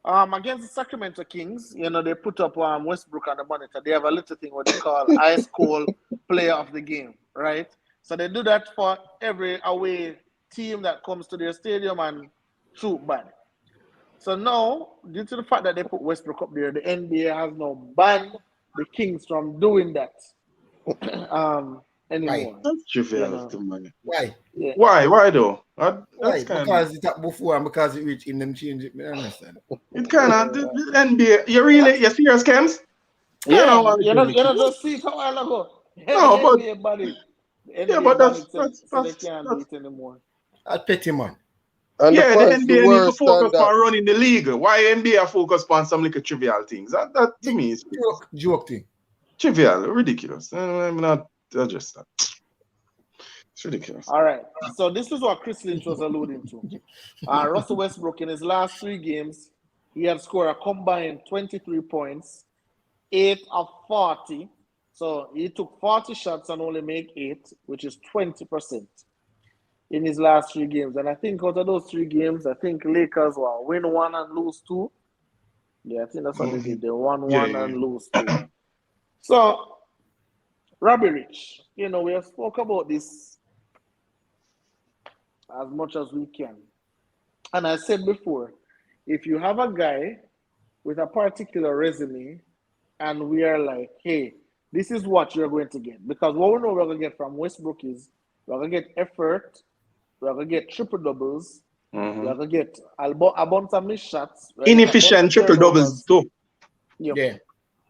against the Sacramento Kings, they put up Westbrook on the monitor. They have a little thing what they call ice cold player of the game, right? So they do that for every away team that comes to their stadium and shoot bad. So now, due to the fact that they put Westbrook up there, the NBA has now banned the Kings from doing that anymore. That's trivial to me. Why? Yeah. Why though? Why? Because it happened before and because it reached in them change it. I understand. It kind of the NBA. You serious, Kems? Yeah, you know just see it a while ago. No, but NBA but that's they can't do it anymore. I'll petty man. And the NBA need to focus on running the league. Why NBA focus on some little trivial things? That to me is joke thing. Trivial, ridiculous. I'm not just that. It's ridiculous. All right. So this is what Chris Lynch was alluding to. Russell Westbrook in his last 3 games, he had scored a combined 23 points, 8 of 40. So he took 40 shots and only made 8, which is 20%. In his last 3 games. And I think out of those 3 games, I think Lakers will win 1 and lose 2. Yeah, I think that's what they did. They won 1 and lose 2. So, Robbie Rich, we have spoke about this as much as we can. And I said before, if you have a guy with a particular resume and we are like, hey, this is what you're going to get. Because what we know we're going to get from Westbrook is we're going to get effort, we're going to get triple doubles. We're going to get a bunch of missed shots. Right? Inefficient triple doubles too. Yeah.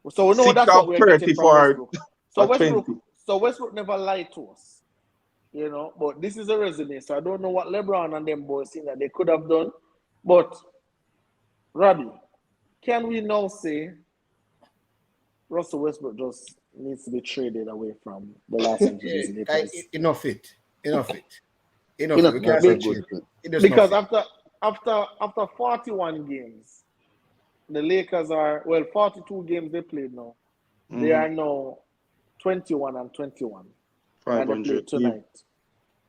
So we know that's what we're getting from Westbrook. So Westbrook never lied to us. But this is a resume. So I don't know what LeBron and them boys think that they could have done. But Robbie, can we now say Russell Westbrook just needs to be traded away from the Los Angeles Lakers? Enough it. Because after 41 games, the Lakers are 42 games they played now. They are now 21 and 21. 500 tonight.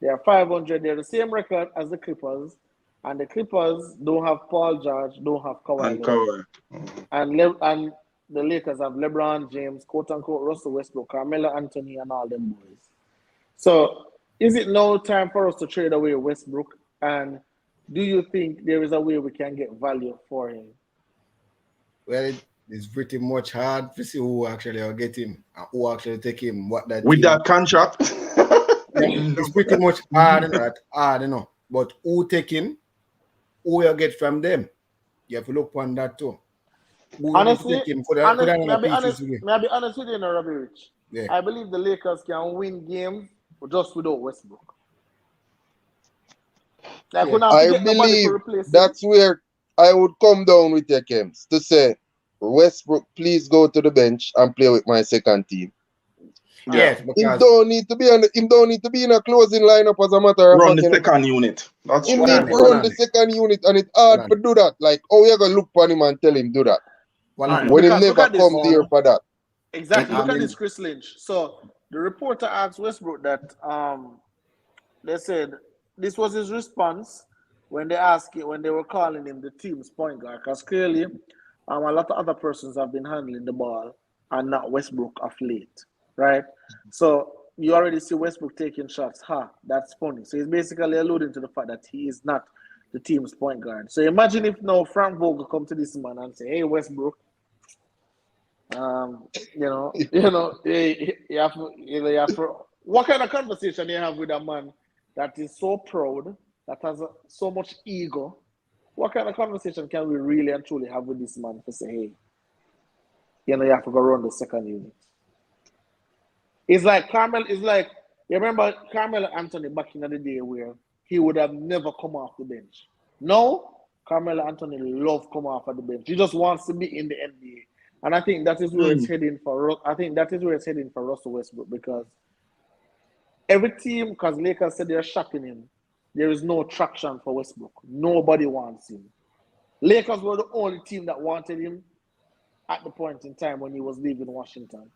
They are 500. They're the same record as the Clippers, and the Clippers don't have Paul George, don't have Kawhi. And the Lakers have LeBron James, quote unquote Russell Westbrook, Carmelo Anthony, and all them boys. So, is it now time for us to trade away Westbrook? And do you think there is a way we can get value for him? Well, it's pretty much hard to see who actually will get him and who actually take him. That contract? It's pretty much hard, But who take him, who will get from them? You have to look on that too. Honestly, may I be honest honest with you, Robbie Rich. Yeah. I believe the Lakers can win games just without Westbrook. I believe that's where I would come down with your Kems to say, Westbrook, please go to the bench and play with my second team. Yes, him don't need to be in a closing lineup as a matter of fact. Run the second unit. That's him need to run the second unit, and it's hard to do that. Like, oh, you're gonna look on him and tell him do that. When he never come there for that. Exactly. Look at this, Chris Lynch. So the reporter asked Westbrook that they said this was his response when they were calling him the team's point guard, because clearly a lot of other persons have been handling the ball and not Westbrook of late, right? So you already see Westbrook taking shots. That's funny. So he's basically alluding to the fact that he is not the team's point guard. So imagine if now Frank Vogel come to this man and say, "Hey Westbrook, you have to, what kind of conversation you have with a man that is so proud, that has so much ego? What kind of conversation can we really and truly have with this man to say, hey, you have to go run the second unit?" It's like you remember Carmelo Anthony back in the day where he would have never come off the bench. No, Carmelo Anthony loves come off of the bench. He just wants to be in the NBA. And I think that is where it's heading for. I think that is where it's heading for Russell Westbrook, because every team, because Lakers said they're shopping him, there is no traction for Westbrook. Nobody wants him. Lakers were the only team that wanted him at the point in time when he was leaving Washington.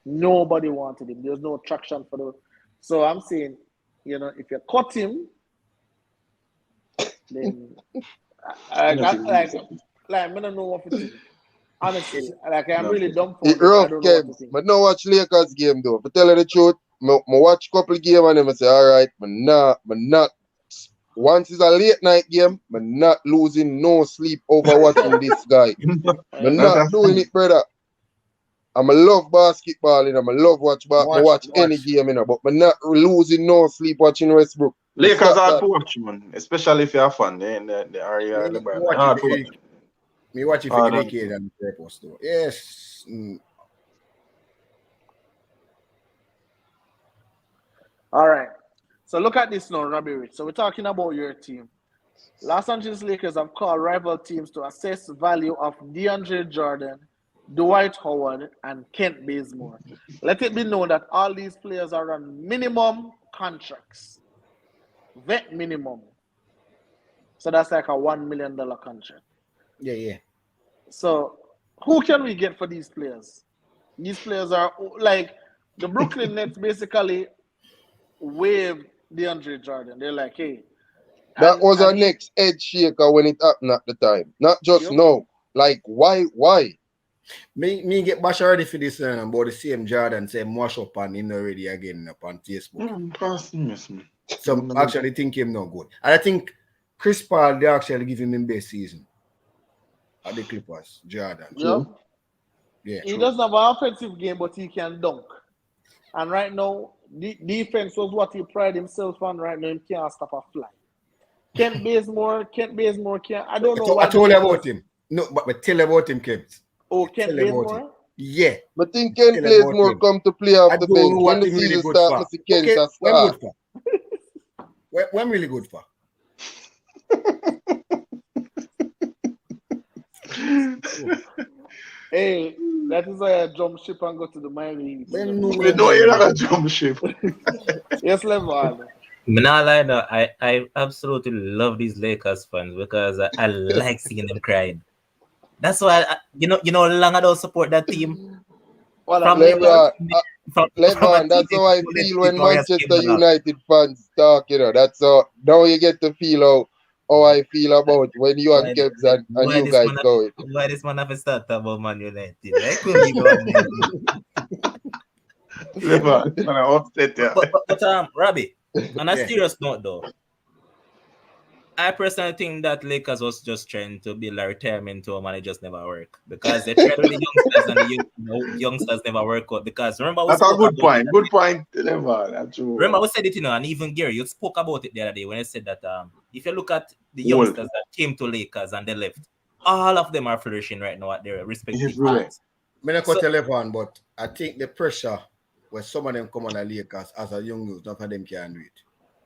Nobody wanted him. There's no traction for the. So I'm saying, if you cut him, then I don't know what to think. Honestly, I'm really dumb for it. Rough games. But no watch Lakers game though. But tell you the truth, I watch a couple games and I say, all right, but not. Once it's a late night game, I'm not losing no sleep over watching this guy. I'm not doing it, brother. I'm a love basketball, and I love watch any game, but I'm not losing no sleep watching Westbrook. Lakers are to watch, man. Especially if you're a fan. They are Me watch it for decades and purpose though. Yes. All right. So look at this now, Robbie Rich. So we're talking about your team. Los Angeles Lakers have called rival teams to assess the value of DeAndre Jordan, Dwight Howard, and Kent Bazemore. Let it be known that all these players are on minimum contracts. Vet minimum. So that's like a $1 million contract. Yeah. So who can we get for these players? These players are like the Brooklyn Nets basically waived DeAndre Jordan. They're like, hey. That was our next head shaker when it happened at the time. Not just now. Like, why? Me get bash already for this about the same Jordan, same wash up on him already again upon Facebook. So actually think him no good. And I think Chris Paul, they actually give him best season at the Clippers, Jordan. Yeah. He doesn't have an offensive game, but he can dunk. And right now, defense was what he prided himself on. Right now, he can't stop a fly. Kent Bazemore can't. I don't know. I told you about him. No, but tell about him, Kent. Oh, Kent Bazemore? Yeah. But think Kent Bazemore come to play off the bench. When the season starts, Mr. Kent start. When really good for? Hey, that is why I jump ship and go to the Miami. No, you're not a jump ship. Yes, Levan. I absolutely love these Lakers fans because I like seeing them crying. That's why long I don't support that team. Levan, that's how I feel when Manchester United fans talk. That's how now you get to feel how I feel about when you and Kebs and you guys go. Why this man have to start about Man United? Levan, I'm upset. But Robbie, on a serious note though, I personally think that Lakers was just trying to build a retirement home and it just never worked. Because they tried with the youngsters and the youngsters never work out. Because remember, that's a good point. Good point, Levan. That's true. Remember, we said it, and even Gary, you spoke about it the other day when I said that if you look at the youngsters that came to Lakers and they left, all of them are flourishing right now at their respective Everywhere. teams. I'm not So- going to tell but I think the pressure when some of them come on the Lakers as a young youth, none of them can do it.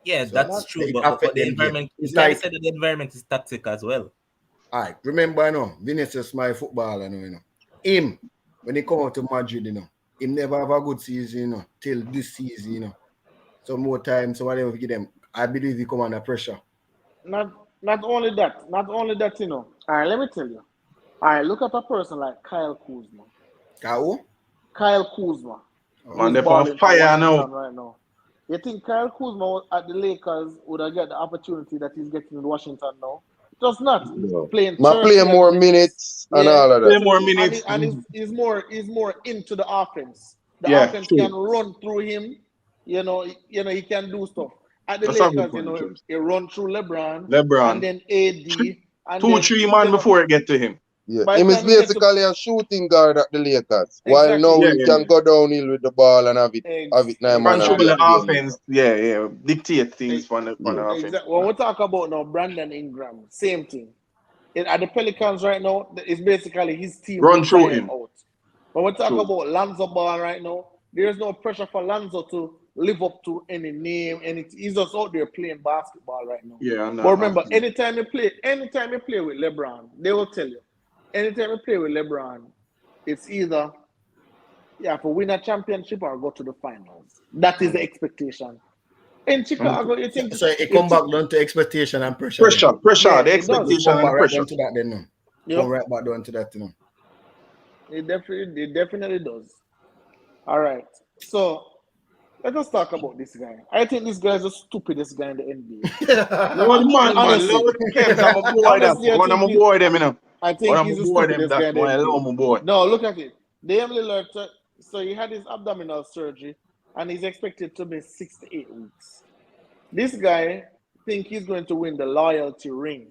Yeah, So that's true. it But affect the them game. environment, It's you can like say that the environment is toxic as well. all right, remember, Vinicius, my footballer, him, when he come out to Madrid, he never have a good season, till this season, So more time, so whatever give them, I believe he come under pressure. Not only that, All right, let me tell you. All right, look at a person like Kyle Kuzma. Who? Kyle Kuzma. Man, Who's they're on balling for fire Washington now. right now. You think Kyle Kuzma at the Lakers would have got the opportunity that he's getting in Washington now? Just not playing 30 play more minutes and Yeah. all of Play that. more minutes. And he's more into the offense. The Yeah, offense true. can run through him. He can do stuff. At the That's a good Lakers, point, James. he run through LeBron LeBron. and then AD and 2-3 man before it get to him. Yeah, by him the is time he get to- basically a shooting guard at the Lakers. While Exactly. now Yeah, he yeah, can yeah. go downhill with the ball and have it 9 man Control and the get game. offense. Yeah. Dictate things for the offense. Exactly. When we talk about now, Brandon Ingram, same thing. At the Pelicans right now, it's basically his team Run will through sign him. out. When we talk True. about Lonzo Ball right now, there's no pressure for Lonzo to live up to any name. He's just out there playing basketball right now. Yeah, But remember, anytime you play with LeBron, they will tell you. Anytime you play with LeBron, it's either for win a championship or go to the finals. That is the expectation. In Chicago, you think So it come back down to expectation and pressure. Pressure, Yeah, the it does. expectation Come back and right pressure. down to that then. Yep. Come right back down to that, It definitely does. All right. So let us talk about this guy. I think this guy is the stupidest guy in the NBA. No, man, Honestly. Lord Kems, I'm a boy them. Honestly, I One of think my boy them, I think One of he's my the boy them stupidest guy that in the one NBA. alone, my boy. No, look at it. Dame Lillard, so he had his abdominal surgery, and he's expected to miss 6 to 8 weeks. This guy think he's going to win the loyalty ring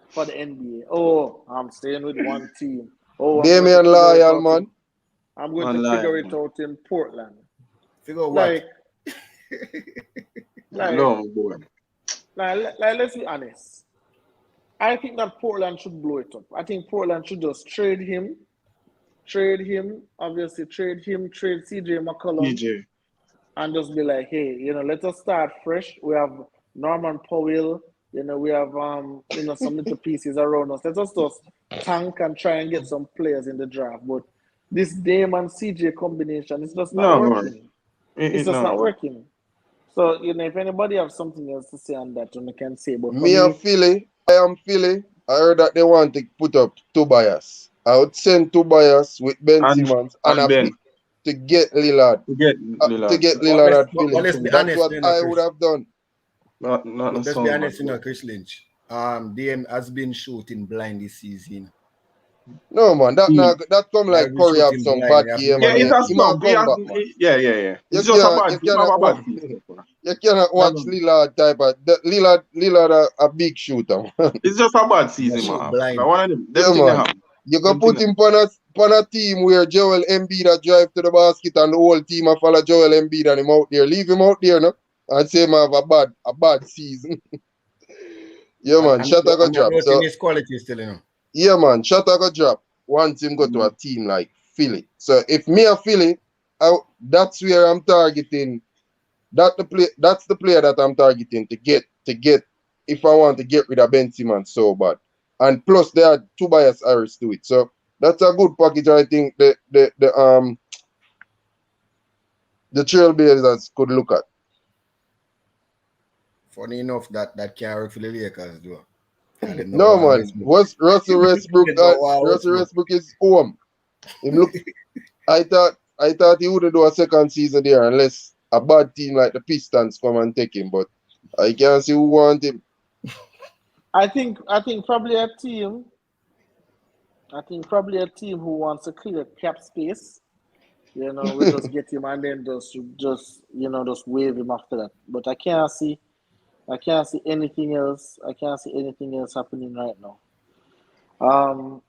for the NBA. Oh, I'm staying with one team. Oh, Damian loyal, man. I'm going to figure it out in Portland. Figure what? No, my boy. Let's be honest. I think that Portland should blow it up. I think Portland should just trade him, obviously trade CJ McCollum, DJ. and just be like, hey, let us start fresh. We have Norman Powell, we have some little pieces around us. Let us just tank and try and get some players in the draft. But this Dame and CJ combination, it's just not working. It's just not working. So, if anybody have something else to say on that, they can say. But I am Philly. I heard that they want to put up Tobias. I would send Tobias with Ben Simmons and a pick to get Lillard. To get Lillard at Philly. That's what I would have done. Let's be honest, Chris Lynch. DM has been shooting blind this season. No, man, that come like Curry have some bad game. Yeah, it's a slump. Yeah. It's just a bad season. You cannot watch Lillard type of Lillard a big shooter. It's just a bad season, man. One of them. You can put him on a team where Joel Embiid a drive to the basket and the whole team a follow Joel Embiid and him out there. Leave him out there, no? And say him have a bad season. Yeah, man. Shot a go drop. So his quality still, Yeah, man. Shot a go drop once him go to a team like Philly. So if me a Philly, that's where I'm targeting. That's the player that I'm targeting to get if I want to get rid of Ben Simmons so bad. And plus they had Tobias Harris to it. So that's a good package. I think the Trailblazers could look at. Funny enough that can't work for the Lakers though. No, man. Russell Westbrook is home. Him look. I thought he wouldn't do a second season there unless a bad team like the Pistons come and take him. But I can't see who want him. I think probably a team. Who wants to clear cap space. We just get him and then just wave him after that. But I can't see anything else. Happening right now.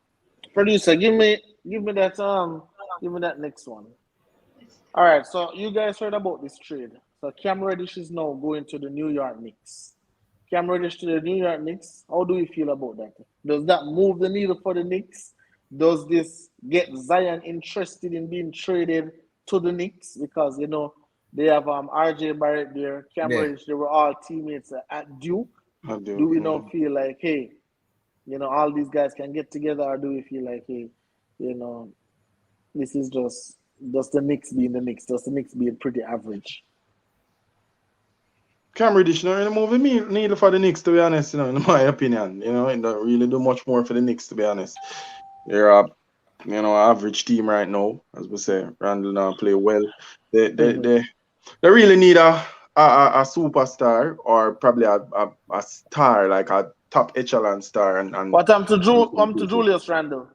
Producer, give me that next one. All right, so you guys heard about this trade. So Cam Reddish is now going to the New York Knicks. Cam Reddish to the New York Knicks. How do you feel about that? Does that move the needle for the Knicks? Does this get Zion interested in being traded to the Knicks? Because, you know, they have RJ Barrett there, Cam Reddish, they were all teammates at Duke. Do we not feel like, hey, you know, all these guys can get together, or do we feel like, hey, you know, this is just the Knicks being the Knicks, just the Knicks being pretty average? Cam Reddish not really moving me needle for the Knicks, to be honest, you know, in my opinion. You know, it don't really do much more for the Knicks, to be honest. They're a average team right now, as we say. Randall now play well. They really need a superstar, or probably a star, like a top echelon star. And what happened to Julius Randle?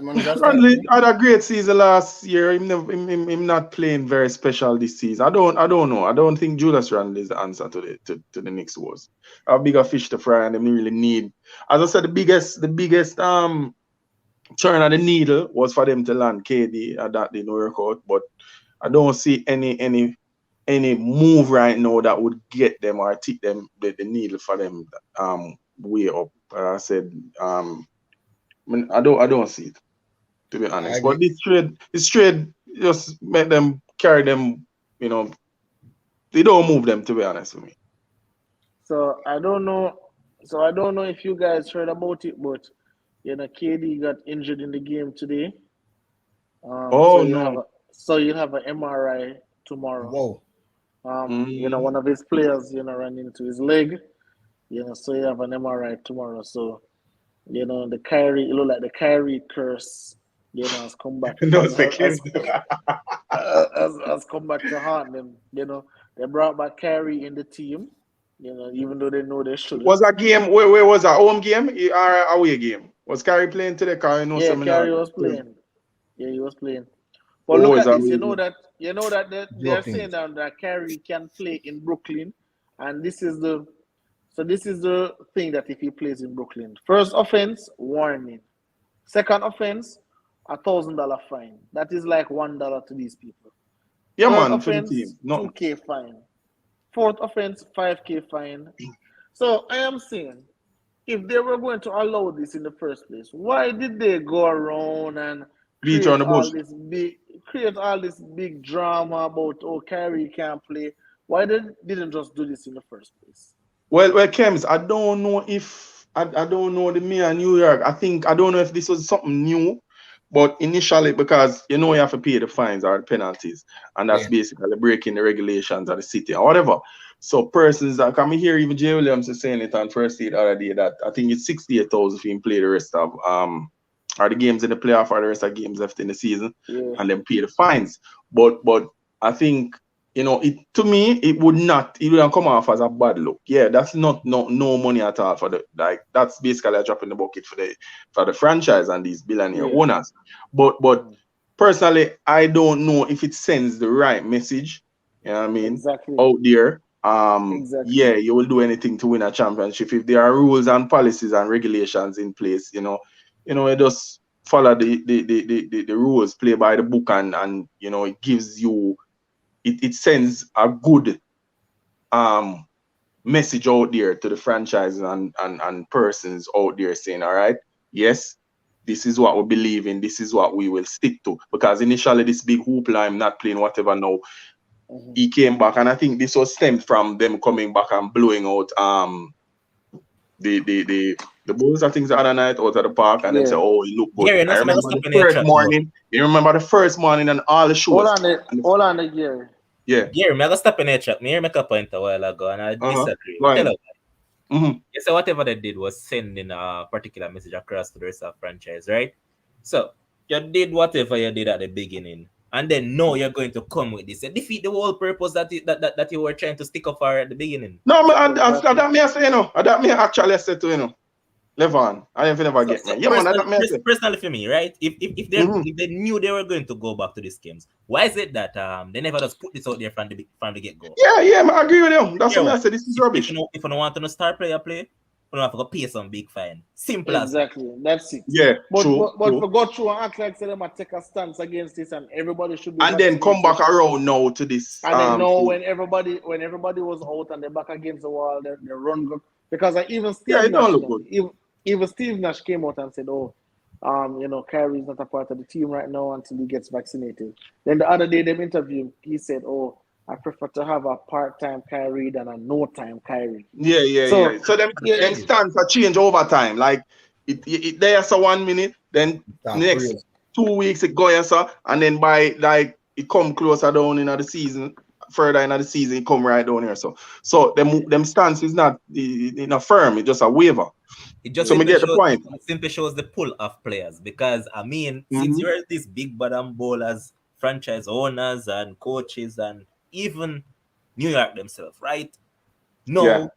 Randall had a great season last year. Him not playing very special this season. I don't know. I don't think Julius Randle is the answer to the Knicks was. A bigger fish to fry, and they really need. As I said, the biggest turn of the needle was for them to land KD, and that didn't work out. But I don't see any move right now that would get them or tip them the needle for them way up. I said I don't see it, to be honest. But this trade just make them carry them, you know. They don't move them, to be honest with me. So I don't know if you guys heard about it, but you know, KD got injured in the game today. So you'll have an MRI tomorrow. Whoa. You know, one of his players, you know, ran into his leg. You know, so you have an MRI tomorrow. So, you know, it looked like the Kyrie curse, you know, has come back. has come back to haunt them. You know, they brought back Kyrie in the team. You know, even though they know they shouldn't. Was a game where was a home game or away game? Was Kyrie playing today? Kyrie was playing. Yeah, he was playing. But look at this. You know that they're saying that Kyrie can play in Brooklyn, and this is the thing that if he plays in Brooklyn, first offense, warning. Second offense, $1,000 fine. That is like $1 to these people. Yeah, Third man, offense, $2,000 fine. Fourth offense, $5,000 fine. So I am saying, if they were going to allow this in the first place, why did they go around and create all this big drama about Kyrie can't play? Why didn't just do this in the first place? Well, Kems, I don't know if I don't know the mayor of New York. I don't know if this was something new, but initially, because you know you have to pay the fines or the penalties, and that's basically breaking the regulations of the city or whatever. So persons that come here, even Jay Williams is saying it on First Aid the other day that I think it's 68,000 if you play the rest of or the games in the playoff or the rest of games left in the season, and then pay the fines. But I think, you know, to me it wouldn't come off as a bad look. Yeah, that's no money at all for that's basically a drop in the bucket for the franchise and these billionaire owners. But personally, I don't know if it sends the right message. You know what I mean? Out there. Yeah, you will do anything to win a championship if there are rules and policies and regulations in place. You just follow the rules, play by the book, and you know, it gives you, it sends a good message out there to the franchises and persons out there saying, all right, yes, this is what we believe in, this is what we will stick to. Because initially this big hoopla, I'm not playing whatever now. He came back, and I think this was stemmed from them coming back and blowing out the Bulls, I think, the other night out at the park, and then say, oh, it looked good. I remember the first morning. You remember the first morning and all the shows. Hold on, Gary. Yeah. Gary, I'm going to stop in a chat. Me make a point a while ago, and I disagree. You say whatever they did was sending a particular message across to the rest of the franchise, right? So you did whatever you did at the beginning, and then now you're going to come with this and defeat the whole purpose that you were trying to stick up for at the beginning. No, that me I say, that me actually say to Levon, I didn't never get me. Yeah, man, that me say. Personally for me, right? If they knew they were going to go back to these games, why is it that they never just put this out there from the get go? Yeah, I agree with you. That's what I said. This is rubbish. If you don't want to star player play, don't have to pay some big fine. Simple as that. Exactly. That's it. Yeah, But true. for go through and act like say them take a stance against this and everybody should be And then come vaccinated. back around now to this. And then now when everybody was out and they're back against the wall, they run good. Because even Steve it don't Nash, look good. even Steve Nash came out and said, "Oh, Kyrie's not a part of the team right now until he gets vaccinated." Then the other day, them interviewed, he said, "Oh, I prefer to have a part-time Kyrie than a no-time Kyrie." Yeah. So them stance are change over time. Like it there's a 1 minute, then next 2 weeks it go so, and then by like it come closer down in the season, further in the season it come right down here. So them stance is not in a firm, it's just a waiver. It just so me get the point. It simply shows the pull of players because I mean, since you're these big bottom bowlers, franchise owners and coaches and even New York themselves, right? No,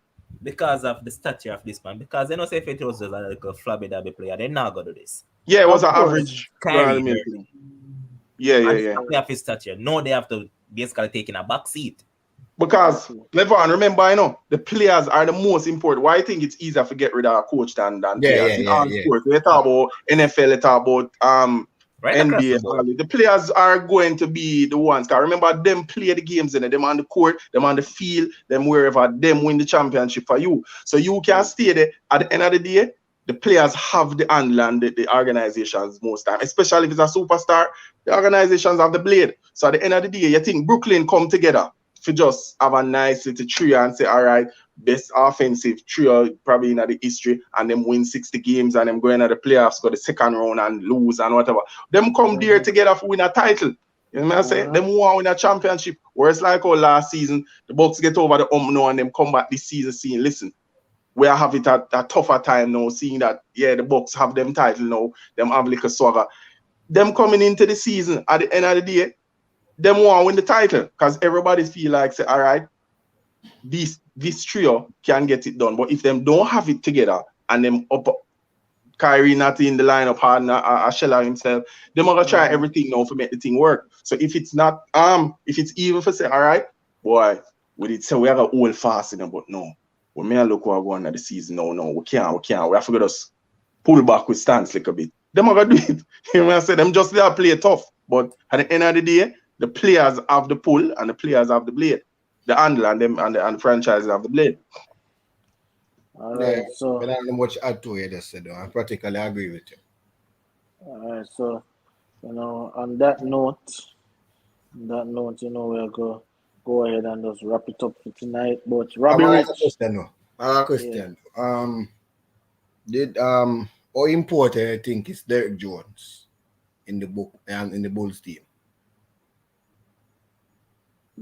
because of the stature of this man. Because they don't say if it was just like a flabby dabby player, they're not gonna do this. Yeah, it was an average. Yeah. Of his stature. No, they have to basically take in a back seat. Because Levon, remember, the players are the most important. Why I think it's easier to get rid of a coach than players in all sports. They talk about NFL, they talk about NBA. The players are going to be the ones. Because remember, them play the games in it. Them on the court, them on the field, them wherever, them win the championship for you. So you can stay there. At the end of the day, the players have the handle and the organizations most time. Especially if it's a superstar, the organizations have the blade. So at the end of the day, you think Brooklyn come together to just have a nice little trio and say, all right, best offensive trio probably in the history, and them win 60 games and them go into the playoffs, go the second round and lose and whatever. Them come there together for win a title. You know what I'm saying? Them want to win a championship. Whereas like last season, the Bucks get over the now and them come back this season saying, listen, we have it at a tougher time now, seeing that, the Bucks have them title now, them have like a swagger. Them coming into the season at the end of the day, them want to win the title because everybody feel like, say, all right, this trio can get it done. But if them don't have it together and them up Kyrie not in the lineup, a shell himself, them are gonna try everything now to make the thing work. So if it's not if it's even for say, all right, boy, we did say we have a hold fast in them, but no. When me look what going at the season, no, we can't. We have to just pull back with stance like a bit. Them are gonna do it. You know what I say? Them just there play tough. But at the end of the day, the players have the pull and the players have the blade. The handle and them and the franchises have the blade. All right, so I don't know much add to it. I practically agree with you. All right, so on that note, we'll go ahead and just wrap it up for tonight. But Robbie Rich, I have a question. How important I think is Derek Jones in the book and in the Bulls team?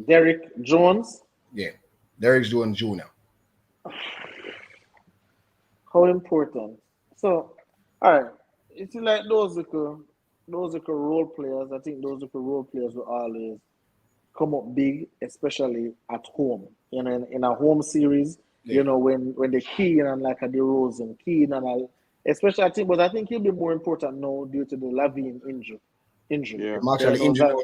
Derek Jones? Yeah, Derek Jones Jr. How important? So, all right, it's like those little role players. I think those little role players will always come up big, especially at home. In a home series, when they key in on like a DeRozan, key in on especially I think he'll be more important now due to the Lavine injury. Yeah, I'm actually injured.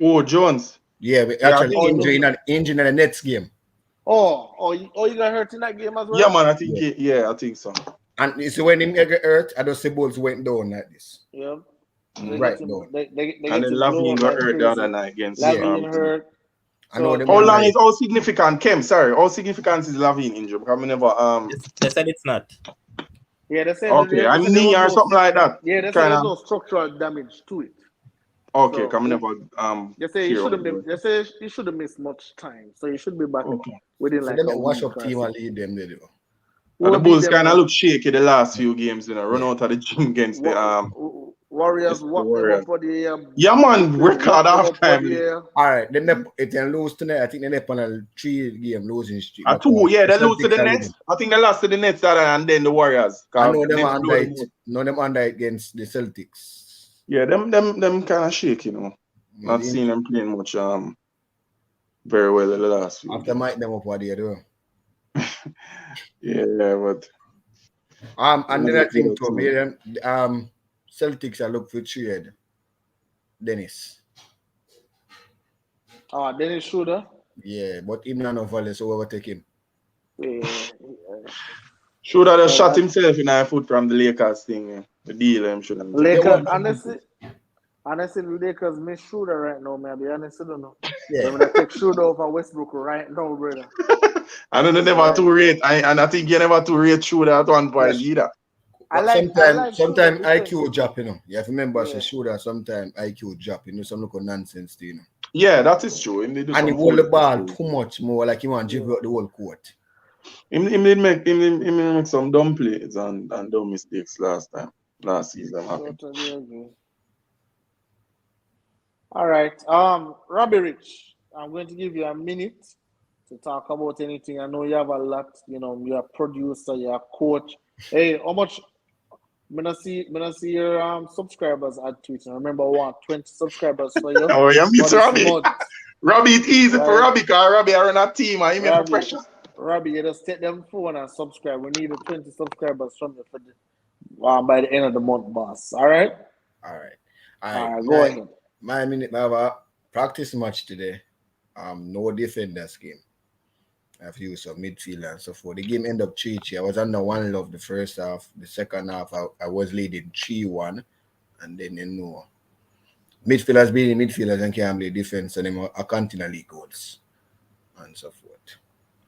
Oh, Jones. Yeah, but actually injured in the next game. Oh, you got hurt in that game as well? Yeah, man, I think I think so. And you see when him get hurt, I just see Bulls went down like this. Yeah. Right down. And then Lavine got hurt the other night against Lavine hurt. So, how significant, Kem? Sorry, how significant is Lavine injury? Because I never They said it's not. Yeah, they said I'm knee or something like that. Yeah, they said there's no structural damage to it. Okay, come never They say he should have missed much time, so he should be back within like a wash up team and lead them. The Bulls kind of look shaky the last few games, run out of the gym against the Warriors. Walk for the yeah, man, record half time. All right, then if they lose tonight, I think they're on a 3-game losing streak. They lose to the Nets. I think they lost to the Nets and then the Warriors. I know them under it. No, them under against the Celtics. Yeah, them kind of shaky, Not seen them playing much very well in the last few. After Mike them up what they do. Yeah, but and then I think Celtics are look for trade Dennis. Dennis Schroeder? Yeah, but him not no value, so overtake him. Yeah. Should have shot himself in the foot from the Lakers thing. Yeah. The deal him should have. Lakers, honestly, the Lakers miss Shooter right now, man. I'll be honest, I don't know. Yeah. I'm gonna take Shooter over Westbrook right now, brother. I don't know never to rate, and I think you never to rate Shooter at one point either. Sometimes IQ drop, you know. You have to remember, Shooter sometimes IQ drop, you know, some local nonsense, you know. Yeah, that is true. And he hold the ball too much more, like he want to dribble out the whole court. He make some dumb plays and dumb mistakes last season. Totally agree. All right. Robbie Rich, I'm going to give you a minute to talk about anything. I know you have a lot, you know, you're a producer, you're a coach. Hey, how much I'm gonna see your subscribers at Twitter. Remember, I want 20 subscribers for you. Oh, yeah, Mr. Robbie. Robbie, it's easy for Robbie, because Robbie are on a team and he make pressure. Robbie, you just take them phone and subscribe. We need 20 subscribers from you for by the end of the month, boss. All right? All right. Go ahead. My minute, I have a practice match today. No defenders game. I've used some midfield and so forth. The game ended up 3-3. I was under 1-0 the first half. The second half, I was leading 3-1. And then, you know, midfielders being midfielders and can't play defense, and them are continually goals and so forth.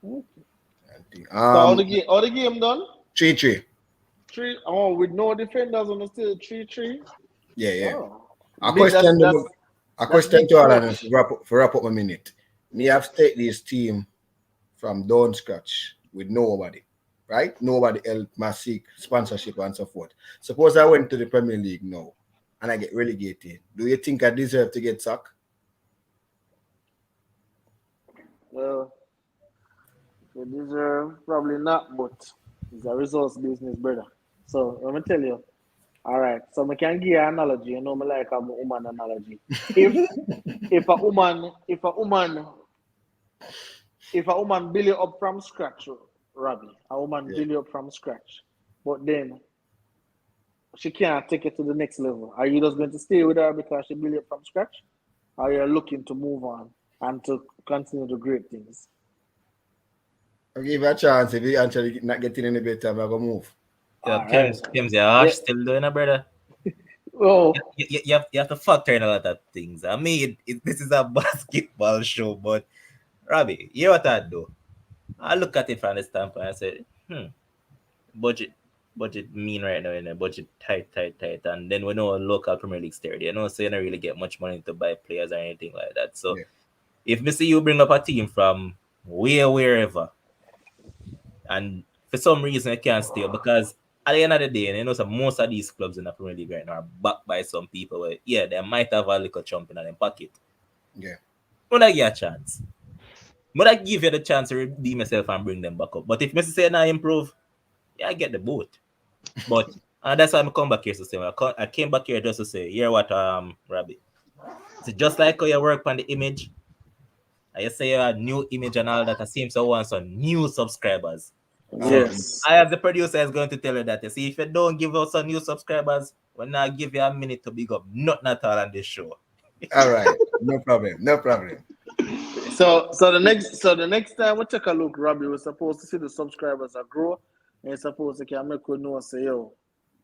Okay. So all the game done? 3-3. With no defenders on the still 3-3? Yeah. Oh. A question to all of them for wrap up a minute. Me have to take this team from down scratch with nobody, right? Nobody help my seek sponsorship and so forth. Suppose I went to the Premier League now and I get relegated. Do you think I deserve to get sacked? Well, you deserve probably not, but it's a resource business, brother. So let me tell you. All right, so I can give you an analogy. You know, I like a woman analogy. If a woman build you up from scratch, Robbie, a woman build you up from scratch, but then she can't take it to the next level. Are you just going to stay with her because she built you up from scratch? Or are you looking to move on and to continue to great things? I'll give her a chance. If you actually not getting any better, I'm going to move. Kim's your arse still doing it, brother. Oh, you have to factor in a lot of things. I mean, this is a basketball show, but Robbie, you know what I do? I look at it from the standpoint and say, budget mean right now, in a budget tight, and then we know local Premier League sturdy. You know, so you don't really get much money to buy players or anything like that. So if me see you bring up a team from wherever, and for some reason you can't stay, because at the end of the day, you know, so most of these clubs in the Premier League right now are backed by some people where, they might have a little chump in their pocket. Yeah. Would I give a chance? Would I give you the chance to redeem myself and bring them back up? But if Messi say I improve, I get the boat. But that's why I come back here to say, I came back here just to say, hear what, Robbie. So just like how you work on the image, and you say you have a new image and all that, I seem to want some new subscribers. Yes. I, as the producer, is going to tell you that. You see, if you don't give us some new subscribers, we'll not give you a minute to big up. Nothing at all on this show. All right. No problem. So the next time we take a look, Robbie, we're supposed to see the subscribers are grow, and you're supposed to can make you know, say, yo,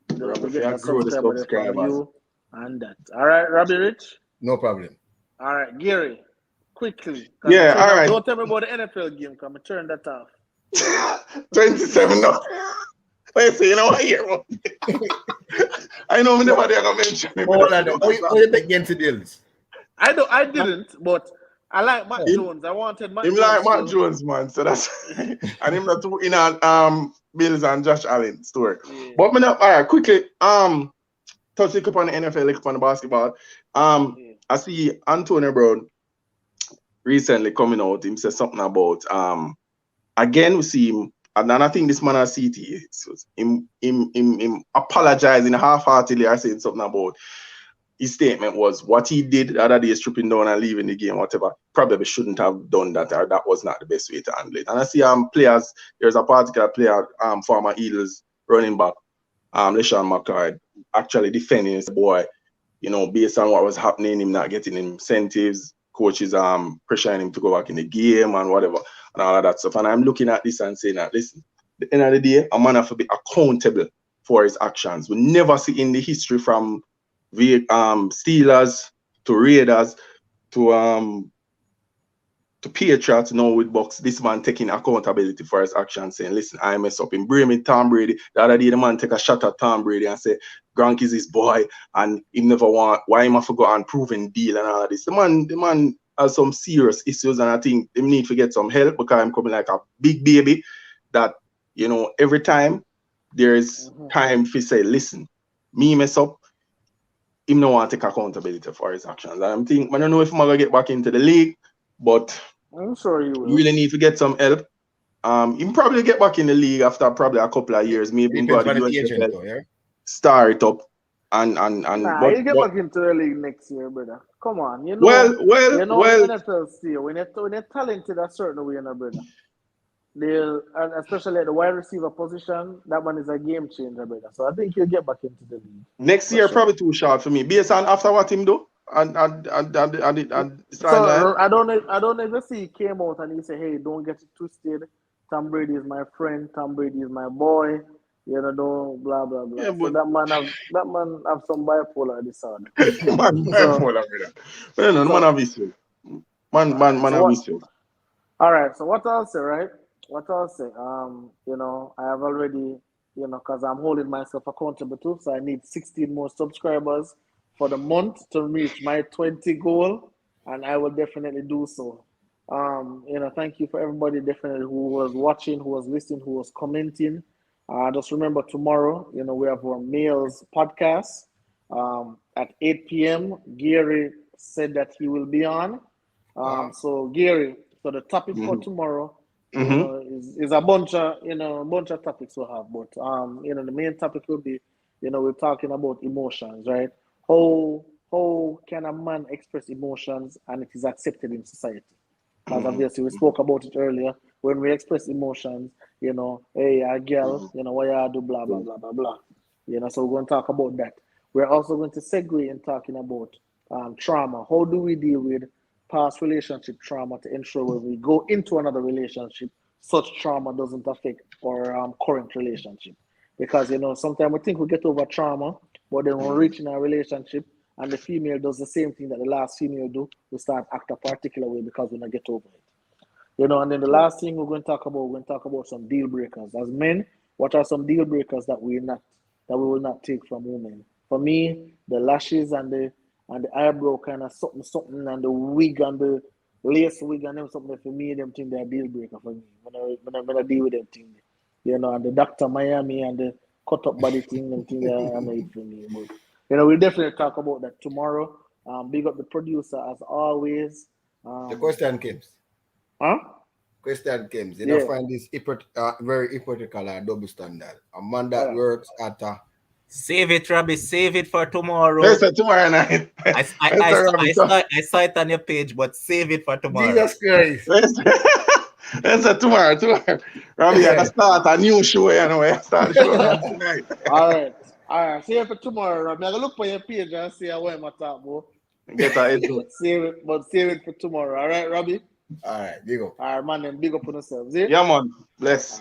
we get a subscriber from you and that. All right, Robbie Rich? No problem. All right, Gary, quickly. Yeah, all right. Don't tell me about the NFL game, because I turn that off. 27 no. Let's see, you know what here? I know nobody gonna mention him. What you think against the deals? I didn't, but I like Matt Jones. I wanted Matt Jones. Him like Matt Jones, man. So that's and him not in a Bills and Josh Allen story. Yeah. But all right, quickly, touch it up on the NFL, look up on the basketball. I see Antonio Brown recently coming out. Him said something about again we see him, and I think this man has CT. So him apologizing half-heartedly or saying something about his statement was what he did the other day, stripping down and leaving the game, whatever. Probably shouldn't have done that, or that was not the best way to handle it. And I see players, there's a particular player, former Eagles running back, LeSean McCoy, actually defending his boy, you know, based on what was happening, him not getting incentives, coaches pressuring him to go back in the game and whatever, and all of that stuff. And I'm looking at this and saying that, listen, the end of the day, a man have to be accountable for his actions. We never see in the history from the Steelers to Raiders to Patriots now with Bucks, this man taking accountability for his actions, saying, listen, I mess up. In Bremen, Tom Brady, the other day the man take a shot at Tom Brady and say, Gronk is his boy, and he never want, why him have to go and proven deal and all of this. The man has some serious issues, and I think they need to get some help because I'm coming like a big baby that, you know, every time there is time to say, listen, me mess up, him no want to take accountability for his actions. And I'm thinking, I don't know if I'm going to get back into the league, but I'm sure you will. You really need to get some help. You probably get back in the league after probably a couple of years. Maybe you go to the USFL, start it up, and Nah, but, you get back into the league next year, brother. Come on, you know. Well, NFL still when they're talented a certain way, brother. They'll, and especially at the wide receiver position, that one is a game changer, brother. So I think you'll get back into the league. Next year, probably too short for me. Based on after what him do, and so I don't know if he came out and he said, "Hey, don't get it twisted. Tom Brady is my friend. Tom Brady is my boy. You know, don't blah blah blah." Yeah, so that man have some bipolar disorder. Bipolar, brother. No, man have issue. Man have issue. All right. So what I'll say, right? What I'll say, you know, I have already, you know, because I'm holding myself accountable too. So I need 16 more subscribers for the month to reach my 20 goal, and I will definitely do so. You know, thank you for everybody definitely who was watching, who was listening, who was commenting. Just remember tomorrow, you know, we have our males podcast at 8 p.m. Gary said that he will be on. So Gary, so the topic for tomorrow, you know, is a bunch of topics we'll have, but you know, the main topic will be, you know, we're talking about emotions, right? How can a man express emotions and it is accepted in society? Because obviously we spoke about it earlier. When we express emotions, you know, hey, a girl, you know, why you do blah blah blah blah blah. You know, so we're going to talk about that. We're also going to segue in talking about trauma. How do we deal with past relationship trauma to ensure when we go into another relationship, such trauma doesn't affect our current relationship? Because, you know, sometimes we think we get over trauma, but then when we reach in a relationship and the female does the same thing that the last female do, we start act a particular way because we don't get over it. You know, and then the last thing we're going to talk about some deal breakers. As men, what are some deal breakers that we will not take from women? For me, the lashes and the eyebrow kind of something and the wig and the lace wig and them something for me, them thing they're deal breaker for me. When I deal with them thing. You know, and the Dr. Miami and the cut up body thing, them thing are made for me. But you know, we'll definitely talk about that tomorrow. Big up the producer as always. The question comes. Question comes. You don't find this very hypocritical and double standard. A man that works at a Save it, Robbie. Save it for tomorrow. Yes, tomorrow night. I saw it on your page, but save it for tomorrow. Jesus Christ. That's tomorrow. Robbie, I start a new show, you know. Start the show tonight. All right. See you for tomorrow, Robbie. I'm going to look for your page and see how I'm talk, bro. Get a head to save it for tomorrow. All right, Robbie? All right, big up. All right, man, then big up on yourself. See? Yeah, man. Bless.